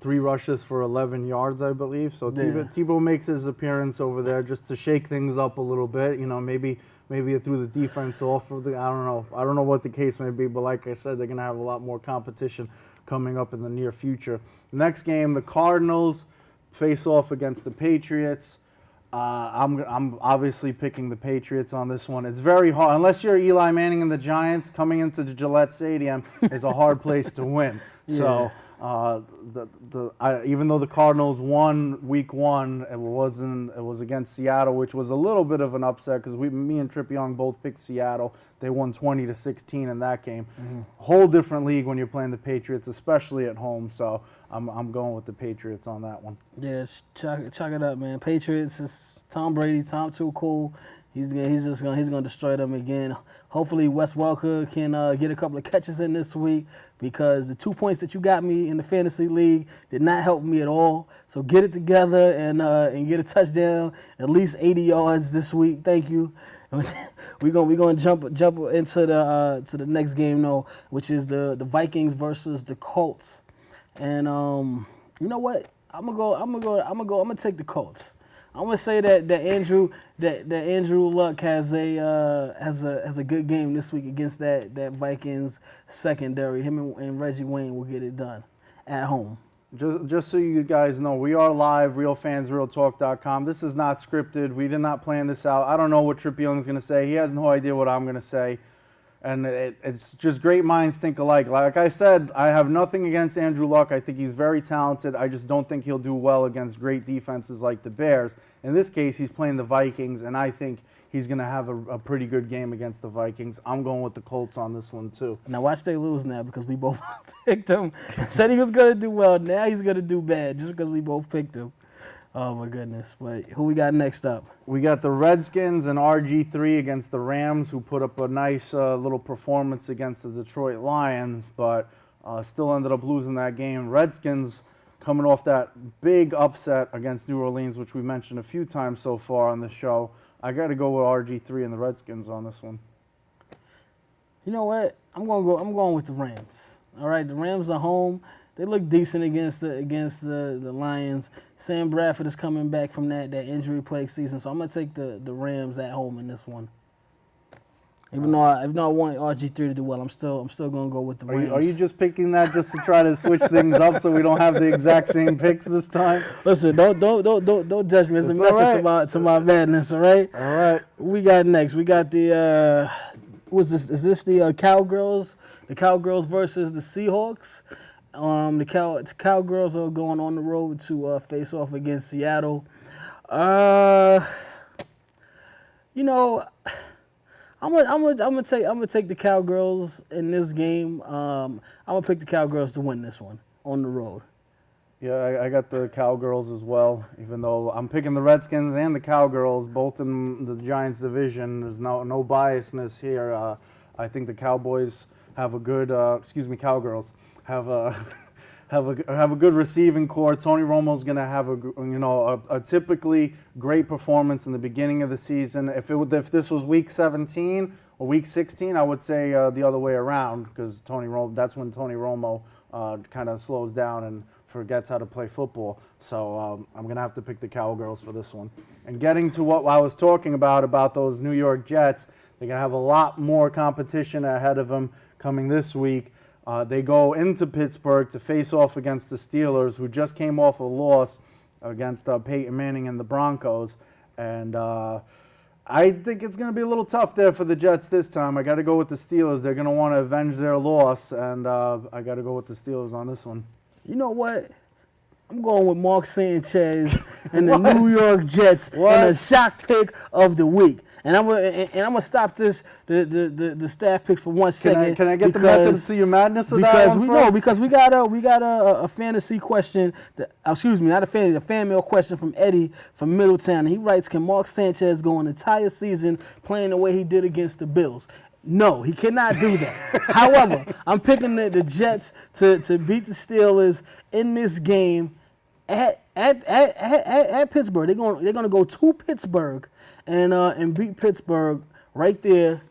Speaker 5: 3 rushes for 11 yards, I believe. So
Speaker 4: Yeah.
Speaker 5: Tebow makes his appearance over there just to shake things up a little bit. Maybe it threw the defense off of the. I don't know what the case may be, but like I said, they're going to have a lot more competition coming up in the near future. Next game, the Cardinals face off against the Patriots. I'm obviously picking the Patriots on this one. It's very hard. Unless you're Eli Manning and the Giants, coming into the Gillette Stadium is a hard place to win.
Speaker 4: Yeah.
Speaker 5: So even though the Cardinals won week 1, it was against Seattle, which was a little bit of an upset because me and Trip Yung both picked Seattle. They won 20-16 in that game.
Speaker 4: Mm-hmm.
Speaker 5: Whole different league when you're playing the Patriots, especially at home. So I'm going with the Patriots on that one.
Speaker 4: Yeah, chalk it up, man. Patriots is Tom Brady. Tom too cool. He's gonna destroy them again. Hopefully Wes Welker can get a couple of catches in this week, because the 2 points that you got me in the fantasy league did not help me at all. So get it together and get a touchdown, at least 80 yards this week. Thank you. We're gonna jump into the next game though, which is the Vikings versus the Colts. And you know what? I'm gonna take the Colts. I'm gonna say that Andrew Luck has a good game this week against that Vikings secondary. Him and Reggie Wayne will get it done at home.
Speaker 5: Just so you guys know, we are live, realfansrealtalk.com. This is not scripted. We did not plan this out. I don't know what Trip Young's going to say. He has no idea what I'm going to say. And it's just great minds think alike. Like I said, I have nothing against Andrew Luck. I think he's very talented. I just don't think he'll do well against great defenses like the Bears. In this case, he's playing the Vikings, and I think he's going to have a pretty good game against the Vikings. I'm going with the Colts on this one, too.
Speaker 4: Now watch they lose now, because we both picked him. Said he was going to do well. Now he's going to do bad just because we both picked him. Oh, my goodness. But who we got next up?
Speaker 5: We got the Redskins and RG3 against the Rams, who put up a nice little performance against the Detroit Lions, but still ended up losing that game. Redskins coming off that big upset against New Orleans, which we mentioned a few times so far on the show. I got to go with RG3 and the Redskins on this one.
Speaker 4: You know what? I'm going with the Rams. All right, the Rams are home. They look decent against the Lions. Sam Bradford is coming back from that injury-plagued season, so I'm gonna take the Rams at home in this one. Even though I want RG3 to do well, I'm still gonna go with the Rams.
Speaker 5: Are you just picking that just to try to switch things up so we don't have the exact same picks this time?
Speaker 4: Listen, don't judge me. It's a method
Speaker 5: right.
Speaker 4: to my madness. All right.
Speaker 5: All right.
Speaker 4: We got next. We got the what's this? Is this the Cowgirls? The Cowgirls versus the Seahawks. The Cowgirls are going on the road to face off against Seattle. I'm gonna take the Cowgirls in this game. I'm gonna pick the Cowgirls to win this one on the road.
Speaker 5: Yeah, I got the Cowgirls as well, even though I'm picking the Redskins and the Cowgirls, both in the Giants division. There's no biasness here. I think the Cowboys have a good, Cowgirls have a good receiving core. Tony Romo's going to have a typically great performance in the beginning of the season. If this was week 17 or week 16, I would say the other way around, because that's when Tony Romo kind of slows down and forgets how to play football. So I'm going to have to pick the Cowgirls for this one. And getting to what I was talking about those New York Jets, they're going to have a lot more competition ahead of them coming this week. They go into Pittsburgh to face off against the Steelers, who just came off a loss against Peyton Manning and the Broncos. And I think it's going to be a little tough there for the Jets this time. I got to go with the Steelers. They're going to want to avenge their loss, and I got to go with the Steelers on this one.
Speaker 4: You know what? I'm going with Mark Sanchez and the New York Jets in a shock pick of the week. And I'm gonna stop the staff picks for 1 second.
Speaker 5: Can I get the method to your madness of that one first?
Speaker 4: Because we got a fantasy question. Not a fantasy, a fan mail question from Eddie from Middletown. He writes, "Can Mark Sanchez go an entire season playing the way he did against the Bills?" No, he cannot do that. However, I'm picking the Jets to beat the Steelers in this game at Pittsburgh. They're gonna go to Pittsburgh and beat Pittsburgh right there.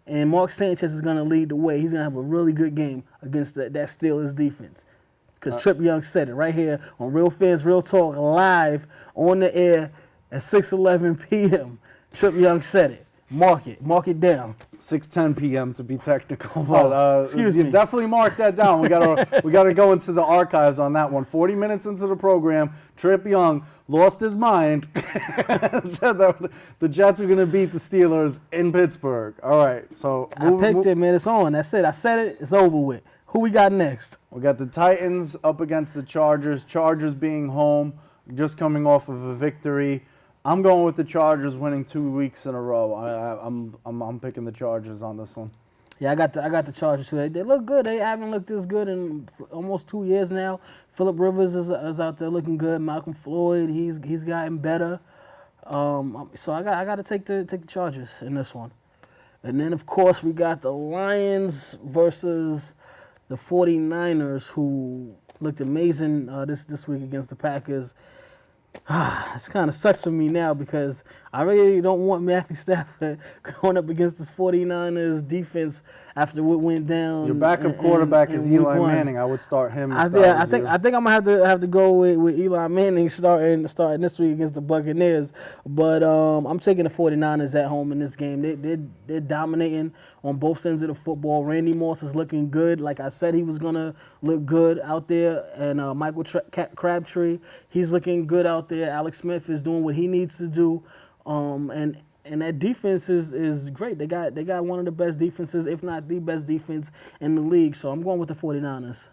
Speaker 4: And Mark Sanchez is gonna lead the way. He's gonna have a really good game against that Steelers defense. Because Trip Yung said it right here on Real Fans Real Talk live on the air at 6:11 p.m. Trip Yung said it. Mark it down.
Speaker 5: 6:10 p.m. to be technical, but
Speaker 4: excuse
Speaker 5: you
Speaker 4: me.
Speaker 5: definitely mark that down. We gotta go into the archives on that one. 40 minutes into the program, Trip Yung lost his mind and said that the Jets are gonna beat the Steelers in Pittsburgh. All right, so
Speaker 4: I picked it, man. It's on. That's it. I said it. It's over with. Who we got next?
Speaker 5: We got the Titans up against the Chargers. Chargers being home, just coming off of a victory. I'm going with the Chargers winning 2 weeks in a row. I'm picking the Chargers on this one.
Speaker 4: Yeah, I got the Chargers too. They look good. They haven't looked this good in almost 2 years now. Phillip Rivers is out there looking good. Malcolm Floyd, he's gotten better. So I got to take the Chargers in this one. And then of course we got the Lions versus the 49ers, who looked amazing this week against the Packers. It kind of sucks for me now because I really don't want Matthew Stafford going up against this 49ers defense after what went down.
Speaker 5: Your backup quarterback is Eli Manning. I would start him.
Speaker 4: I think I'm gonna have to go with Eli Manning starting this week against the Buccaneers. But I'm taking the 49ers at home in this game. They're dominating on both ends of the football. Randy Moss is looking good. Like I said, he was gonna look good out there. And Michael Crabtree, he's looking good out there. Alex Smith is doing what he needs to do. And that defense is great. They got one of the best defenses, if not the best defense in the league. So I'm going with the 49ers.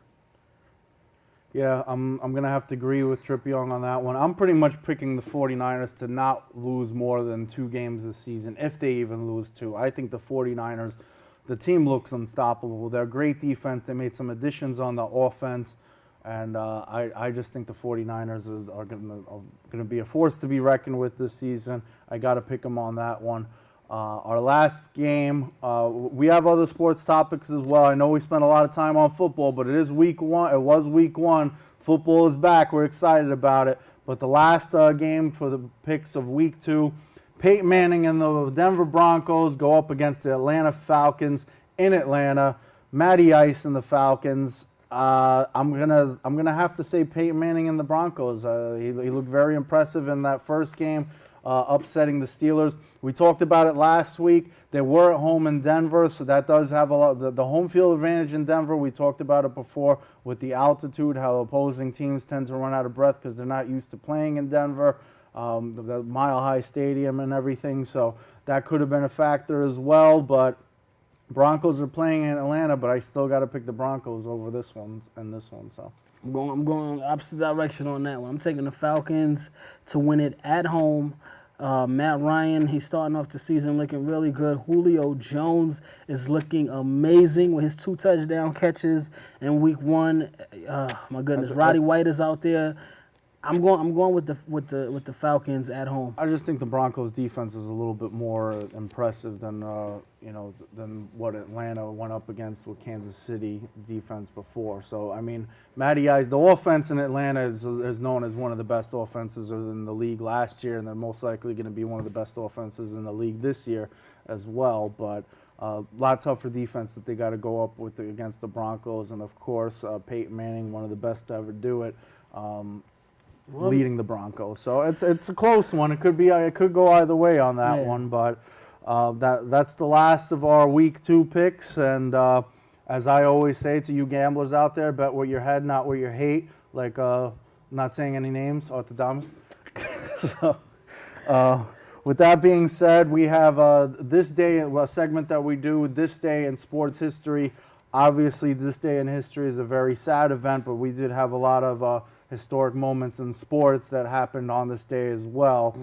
Speaker 5: Yeah, I'm going to have to agree with Trip Yung on that one. I'm pretty much picking the 49ers to not lose more than 2 games this season, if they even lose 2. I think the 49ers, the team looks unstoppable. They're a great defense. They made some additions on the offense. And I just think the 49ers are going to be a force to be reckoned with this season. I got to pick them on that one. Our last game, we have other sports topics as well. I know we spent a lot of time on football, but it is week 1. It was week 1. Football is back. We're excited about it. But the last game for the picks of week 2, Peyton Manning and the Denver Broncos go up against the Atlanta Falcons in Atlanta. Matty Ice and the Falcons. I'm gonna have to say Peyton Manning and the Broncos. He looked very impressive in that first game, upsetting the Steelers. We talked about it last week. They were at home in Denver, so that does have a lot. The home field advantage in Denver. We talked about it before with the altitude, how opposing teams tend to run out of breath because they're not used to playing in Denver, the mile-high stadium and everything. So that could have been a factor as well, but. Broncos are playing in Atlanta, but I still got to pick the Broncos over this one and this one. So
Speaker 4: I'm going opposite direction on that one. I'm taking the Falcons to win it at home. Matt Ryan, he's starting off the season looking really good. Julio Jones is looking amazing with his 2 touchdown catches in week 1. My goodness, Roddy White is out there. I'm going with the Falcons at home.
Speaker 5: I just think the Broncos defense is a little bit more impressive than than what Atlanta went up against with Kansas City defense before. So I mean, Matty Ice, the offense in Atlanta is known as one of the best offenses in the league last year, and they're most likely going to be one of the best offenses in the league this year as well. But lot tougher defense that they got to go up with against the Broncos, and of course Peyton Manning, one of the best to ever do it. Leading the Broncos, so it's a close one. It could go either way on that one, but that's the last of our week 2 picks. And as I always say to you gamblers out there, bet what your head, not what your hate. Like not saying any names, Arthur Damas. So with that being said, we have this day, a segment that we do, This Day in Sports History. Obviously, this day in history is a very sad event, but we did have a lot of historic moments in sports that happened on this day as well.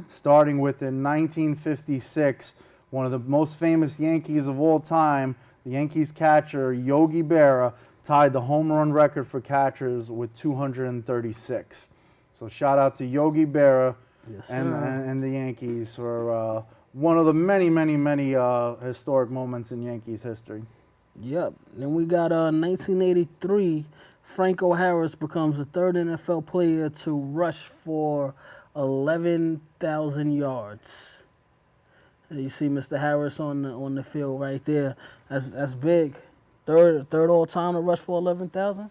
Speaker 5: Starting with in 1956, one of the most famous Yankees of all time, the Yankees catcher Yogi Berra tied the home run record for catchers with 236. So shout out to Yogi Berra and the Yankees for one of the many historic moments in Yankees history.
Speaker 4: Yep. Then we got 1983. Franco Harris becomes the third NFL player to rush for 11,000 yards. And you see Mr. Harris on the field right there. That's big. Third all time to rush for 11,000.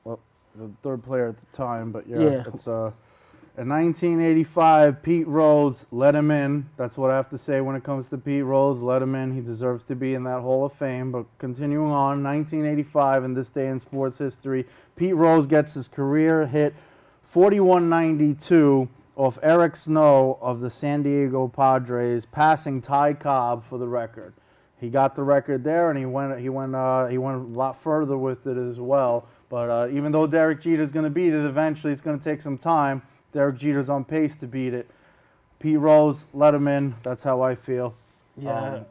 Speaker 5: Well, the third player at the time, but yeah. It's in 1985, Pete Rose let him in. That's what I have to say when it comes to Pete Rose. Let him in. He deserves to be in that Hall of Fame. But continuing on, 1985, in this day in sports history, Pete Rose gets his career hit 41-92 off Eric Snow of the San Diego Padres, passing Ty Cobb for the record. He got the record there, and he went a lot further with it as well. But even though Derek Jeter's going to beat it eventually, it's going to take some time. Derek Jeter's on pace to beat it. Pete Rose, let him in. That's how I feel.
Speaker 4: Yeah,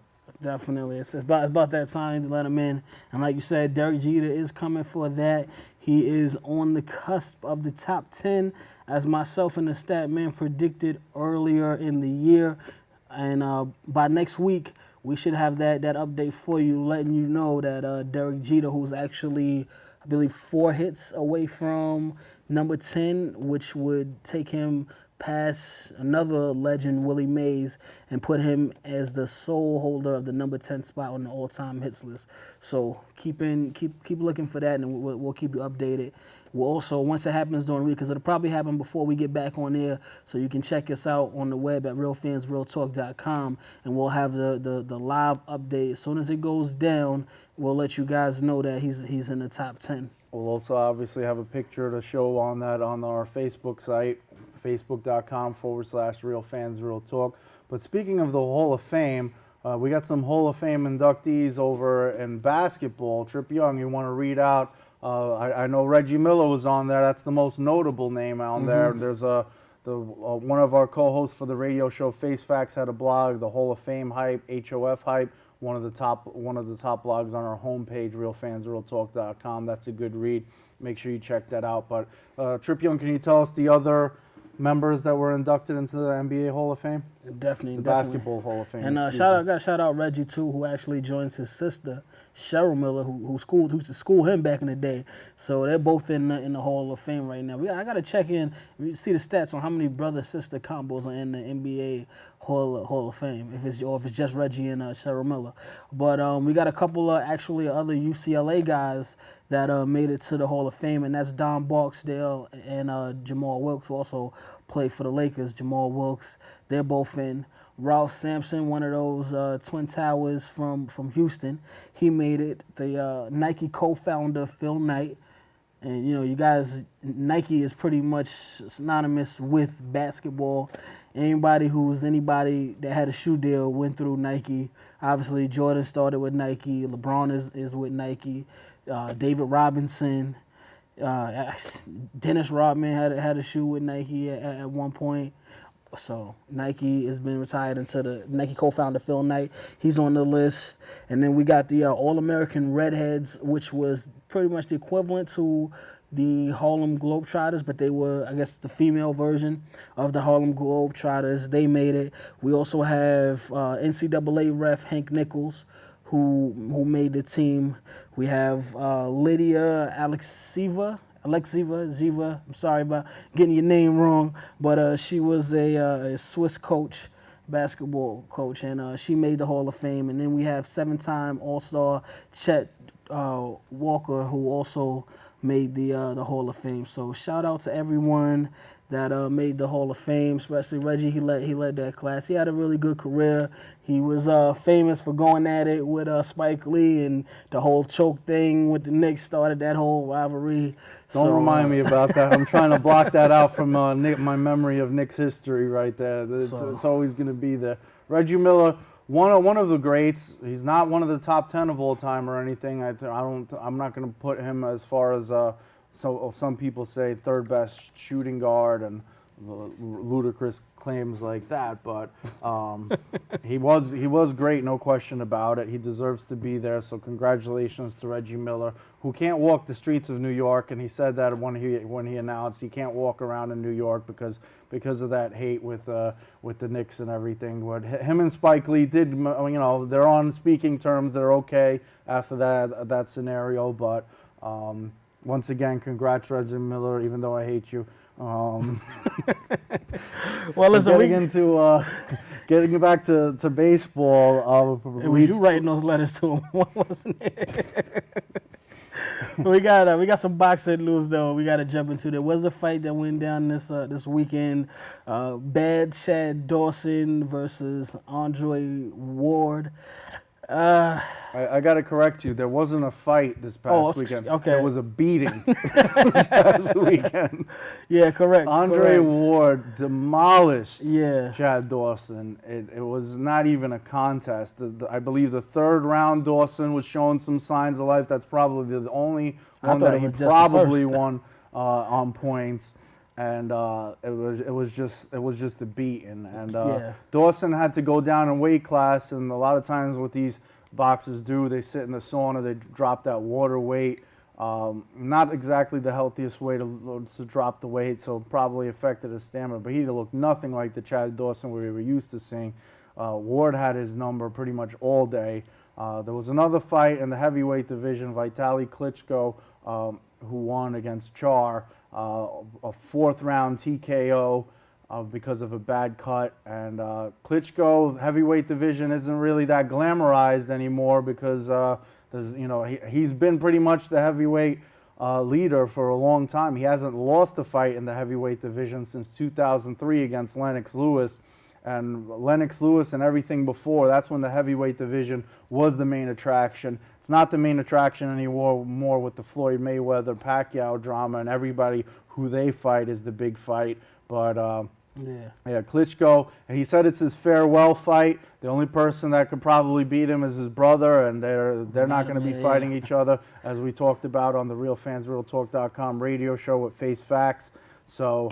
Speaker 4: definitely. It's about that time to let him in. And like you said, Derek Jeter is coming for that. He is on the cusp of the top 10, as myself and the Statman predicted earlier in the year. And by next week, we should have that update for you, letting you know that Derek Jeter, who's actually, I believe, 4 hits away from number 10, which would take him past another legend, Willie Mays, and put him as the sole holder of the number 10 spot on the all-time hits list. So keep looking for that, and we'll keep you updated. We'll also, once it happens during the week, because it'll probably happen before we get back on air, so you can check us out on the web at realfansrealtalk.com, and we'll have the live update. As soon as it goes down, we'll let you guys know that he's in the top 10.
Speaker 5: We'll also obviously have a picture to show on that on our Facebook site, facebook.com/realfansrealtalk. But speaking of the Hall of Fame, we got some Hall of Fame inductees over in basketball. Trip Young, you want to read out? I know Reggie Miller was on there. That's the most notable name on there. There's one of our co-hosts for the radio show, Face Facts, had a blog, the Hall of Fame Hype, HOF Hype. One of the top blogs on our homepage, realfansrealtalk.com. That's a good read. Make sure you check that out. But Trip Young, can you tell us the other members that were inducted into the NBA Hall of Fame?
Speaker 4: Definitely.
Speaker 5: Basketball Hall of Fame.
Speaker 4: And shout out Reggie too, who actually joins his sister Cheryl Miller, who used to school him back in the day. So they're both in the Hall of Fame right now. I gotta check in, see the stats on how many brother-sister combos are in the NBA Hall of Fame, if it's just Reggie and Cheryl Miller. But we got a couple of actually other UCLA guys that made it to the Hall of Fame, and that's Don Barksdale and Jamal Wilkes, who also played for the Lakers. Jamal Wilkes, they're both in. Ralph Sampson, one of those Twin Towers from Houston, he made it. The Nike co-founder, Phil Knight. And, you guys, Nike is pretty much synonymous with basketball. Anybody that had a shoe deal went through Nike. Obviously, Jordan started with Nike. LeBron is with Nike. David Robinson. Dennis Rodman had a shoe with Nike at one point. So Nike has been retired into the Nike co-founder Phil Knight. He's on the list. And then we got the All-American Redheads, which was pretty much the equivalent to the Harlem Globetrotters, but they were, I guess, the female version of the Harlem Globetrotters. They made it. We also have NCAA ref Hank Nichols, who made the team. We have Lydia Alexieva, I'm sorry about getting your name wrong, but she was a Swiss coach, basketball coach, and she made the Hall of Fame. And then we have 7-time All-Star Chet Walker, who also made the Hall of Fame. So shout out to everyone that made the Hall of Fame, especially Reggie. He led that class. He had a really good career. He was famous for going at it with Spike Lee, and the whole choke thing with the Knicks started that whole rivalry.
Speaker 5: Don't remind me about that. I'm trying to block that out from my memory of Knicks history right there. It's always going to be there. Reggie Miller, one of the greats. He's not one of the top 10 of all time or anything. I'm not going to put him as far as some people say third best shooting guard and ludicrous claims like that, but he was great, no question about it. He deserves to be there, so congratulations to Reggie Miller, who can't walk the streets of New York, and he said that when he announced he can't walk around in New York because of that hate with the Knicks and everything. But him and Spike Lee did, they're on speaking terms. They're okay after that scenario, but once again, congrats, Reggie Miller, even though I hate you. Well, listen, getting back to baseball.
Speaker 4: It was you writing those letters to him, wasn't it? we got some boxing news though. We got to jump into. There was a fight that went down this weekend. Bad Chad Dawson versus Andre Ward.
Speaker 5: I got to correct you. There wasn't a fight this past weekend.
Speaker 4: Okay.
Speaker 5: There was a beating this past weekend.
Speaker 4: Yeah, correct.
Speaker 5: Andre Ward demolished
Speaker 4: Yeah.
Speaker 5: Chad Dawson. It was not even a contest. I believe the third round, Dawson was showing some signs of life. That's probably the only one that he probably won on points. And it was just a beating. And Dawson had to go down in weight class. And a lot of times what these boxers do, they sit in the sauna, they drop that water weight. Not exactly the healthiest way to drop the weight, so probably affected his stamina. But he looked nothing like the Chad Dawson we were used to seeing. Ward had his number pretty much all day. There was another fight in the heavyweight division, Vitali Klitschko, who won against Char. A fourth round TKO because of a bad cut. And Klitschko, heavyweight division, isn't really that glamorized anymore because he's been pretty much the heavyweight leader for a long time. He hasn't lost a fight in the heavyweight division since 2003 against Lennox Lewis. And Lennox Lewis and everything before, that's when the heavyweight division was the main attraction. It's not the main attraction anymore with the Floyd Mayweather-Pacquiao drama, and everybody who they fight is the big fight. But Klitschko, he said it's his farewell fight. The only person that could probably beat him is his brother, and they're not going to be fighting each other, as we talked about on the RealFansRealTalk.com radio show with Face Facts. So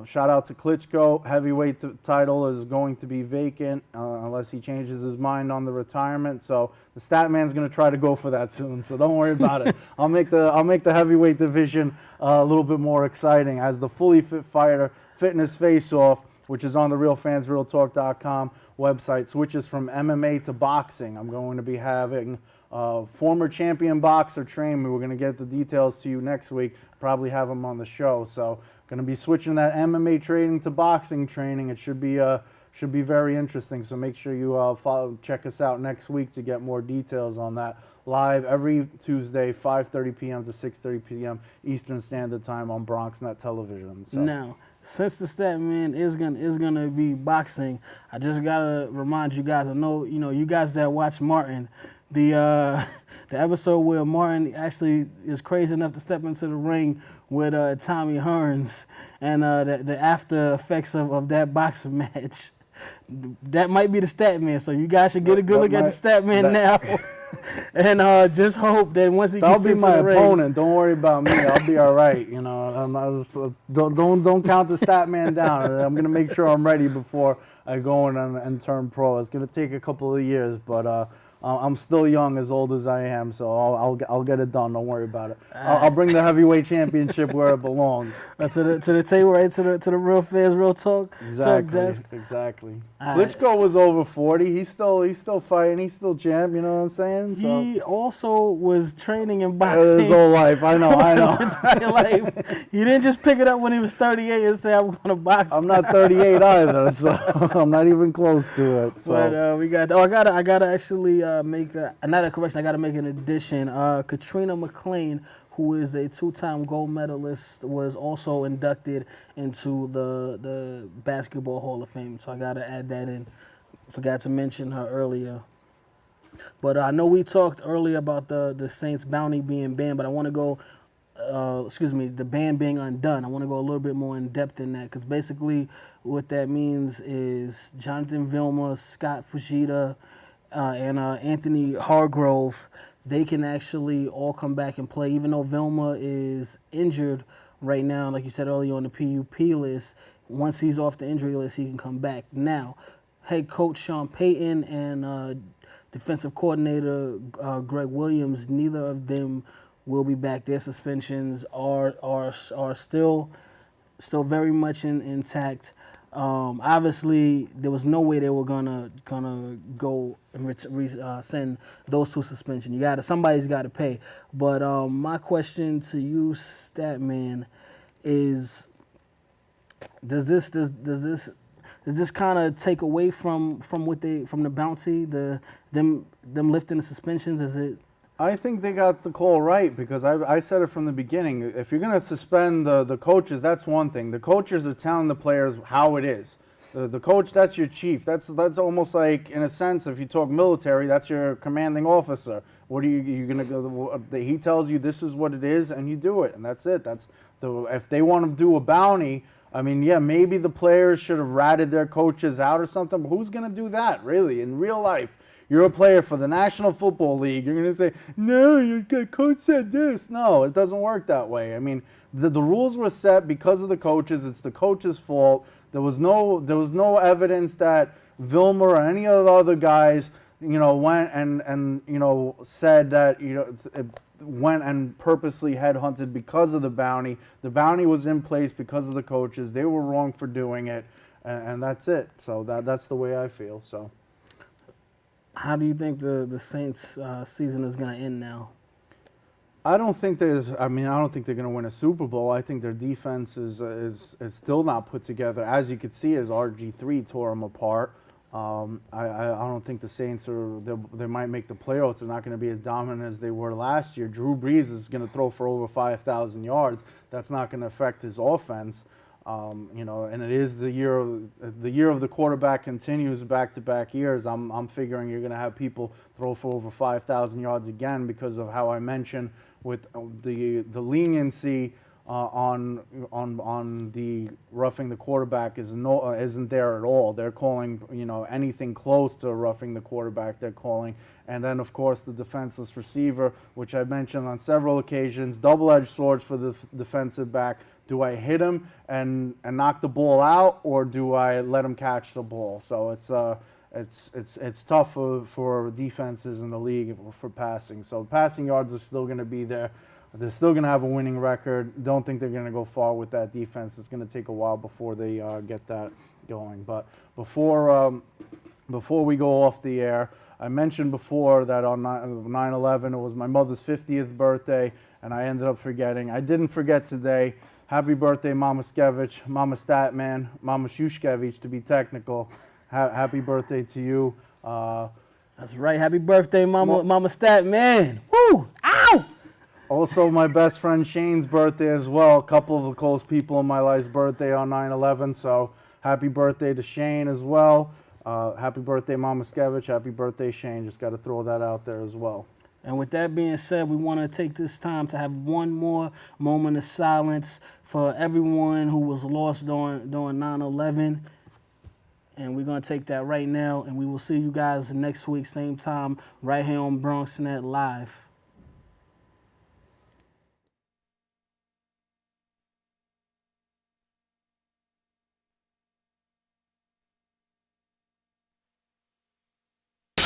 Speaker 5: shout out to Klitschko. Heavyweight title is going to be vacant unless he changes his mind on the retirement. So the Statman's going to try to go for that soon. So don't worry about it. I'll make the heavyweight division a little bit more exciting as the Fully Fit Fighter Fitness Face-Off, which is on the RealFansRealTalk.com website, switches from MMA to boxing. I'm going to be having former champion boxer train me. We're going to get the details to you next week. Probably have him on the show. So going to be switching that MMA training to boxing training. It should be very interesting. So make sure you check us out next week to get more details on that. Live every Tuesday, 5:30 p.m. to 6:30 p.m. Eastern Standard Time on BronxNet Television. So.
Speaker 4: Now, since the Statman is gonna be boxing, I just gotta remind you guys. I know you guys that watch Martin. The episode where Martin actually is crazy enough to step into the ring with Tommy Hearns and the after effects of that boxing match. That might be the Statman, so you guys should get a good look at the Statman now, and just hope that once he gets into the ring.
Speaker 5: That'll be my opponent. Don't worry about me. I'll be all right. Don't count the Statman down. I'm gonna make sure I'm ready before I go in and turn pro. It's gonna take a couple of years, but I'm still young, as old as I am, so I'll get it done. Don't worry about it. I'll bring the heavyweight championship where it belongs.
Speaker 4: To the table, right? To the Real Fans, Real Talk.
Speaker 5: Exactly. Klitschko was over 40. He's still fighting. He's still champ. You know what I'm saying? So.
Speaker 4: He also was training in boxing
Speaker 5: his whole life. I know.
Speaker 4: his entire life. He didn't just pick it up when he was 38 and say, "I'm going to box."
Speaker 5: I'm not 38 either, so I'm not even close to it. So.
Speaker 4: But we got. Oh, I gotta actually make not a correction. I gotta make an addition. Katrina McClain who is a 2-time gold medalist, was also inducted into the Basketball Hall of Fame. So I got to add that in. Forgot to mention her earlier. But I know we talked earlier about the Saints bounty being banned, but I want to go, the ban being undone. I want to go a little bit more in depth in that, because basically what that means is Jonathan Vilma, Scott Fujita, and Anthony Hargrove, they can actually all come back and play, even though Vilma is injured right now, like you said earlier, on the PUP list. Once he's off the injury list, he can come back. Now, head coach Sean Payton and defensive coordinator Greg Williams, neither of them will be back. Their suspensions are still very much intact. Obviously, there was no way they were gonna go and send those two suspensions. Somebody's got to pay. But my question to you, Statman, is does this kind of take away from the bounty, them lifting the suspensions? Is it?
Speaker 5: I think they got the call right, because I said it from the beginning. If you're going to suspend the coaches, that's one thing. The coaches are telling the players how it is. The coach, that's your chief. That's almost like, in a sense, if you talk military, that's your commanding officer. What are you going to go? He tells you this is what it is, and you do it, and that's it. If they want to do a bounty, I mean, yeah, maybe the players should have ratted their coaches out or something, but who's going to do that, really, in real life? You're a player for the National Football League. You're going to say, no, your coach said this. No, it doesn't work that way. I mean, the rules were set because of the coaches. It's the coach's fault. There was no evidence that Vilma or any of the other guys, went and said that, went and purposely headhunted because of the bounty. The bounty was in place because of the coaches. They were wrong for doing it, and that's it. So that's the way I feel. So.
Speaker 4: How do you think the Saints season is going to end now?
Speaker 5: I don't think they're going to win a Super Bowl. I think their defense is still not put together. As you could see, as RG3 tore them apart. I don't think the Saints they might make the playoffs. They're not going to be as dominant as they were last year. Drew Brees is going to throw for over 5,000 yards. That's not going to affect his offense. And it is the year of the quarterback continues back-to-back years. I'm figuring you're going to have people throw for over 5,000 yards again, because of how I mentioned with the leniency on the roughing the quarterback isn't there at all. They're calling anything close to roughing the quarterback. They're calling, and then of course the defenseless receiver, which I mentioned on several occasions, double-edged swords for the defensive back. Do I hit him and knock the ball out, or do I let him catch the ball? So it's tough for defenses in the league for passing. So passing yards are still going to be there. They're still going to have a winning record. Don't think they're going to go far with that defense. It's going to take a while before they get that going. But before we go off the air, I mentioned before that on 9/11 it was my mother's 50th birthday, and I ended up forgetting. I didn't forget today. Happy birthday, Mama Skevich, Mama Statman, Mama Shushkevich, to be technical. Happy birthday to you.
Speaker 4: That's right. Happy birthday, Mama Statman. Woo! Ow!
Speaker 5: Also, my best friend Shane's birthday as well. A couple of the close people in my life's birthday on 9/11. So happy birthday to Shane as well. Happy birthday, Mama Skevich. Happy birthday, Shane. Just got to throw that out there as well.
Speaker 4: And with that being said, we want to take this time to have one more moment of silence for everyone who was lost during 9/11. And we're going to take that right now. And we will see you guys next week, same time, right here on BronxNet Live.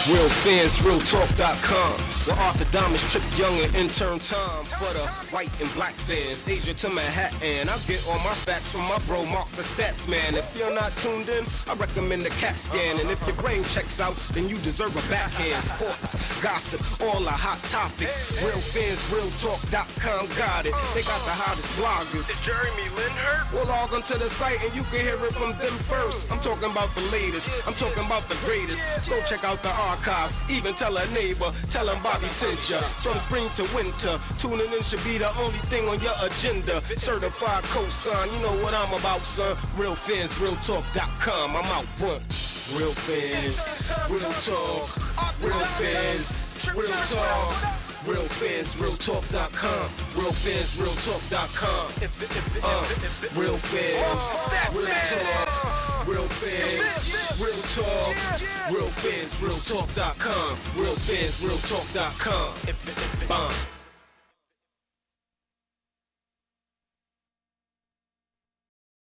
Speaker 2: Real fans, realtalk.com. Where orthodontist Trip Yung and intern Tom. For the white and black fans, Asia to Manhattan. I get all my facts from my bro Mark the Statsman. If you're not tuned in, I recommend the CAT scan. And if your brain checks out, then you deserve a backhand. Sports, gossip, all the hot topics. Real fans, realtalk.com got it. They got the hottest bloggers.
Speaker 3: Is Jeremy Lin hurt?
Speaker 2: Well, log onto the site and you can hear it from them first. I'm talking about the latest. I'm talking about the greatest. Go check out the archive. archives, even tell a neighbor, tell them Bobby sent ya. From spring to winter, tuning in should be the only thing on your agenda. Certified cosign, you know what I'm about, son. Real fans, realtalk.com, I'm out one. Real fans, real talk, real fans, real talk. Real fans, realtalk.com. Real fans, realtalk.com. Real fans, real talk. Real fans, real talk. Real fans, realtalk.com. Real fans, realtalk.com.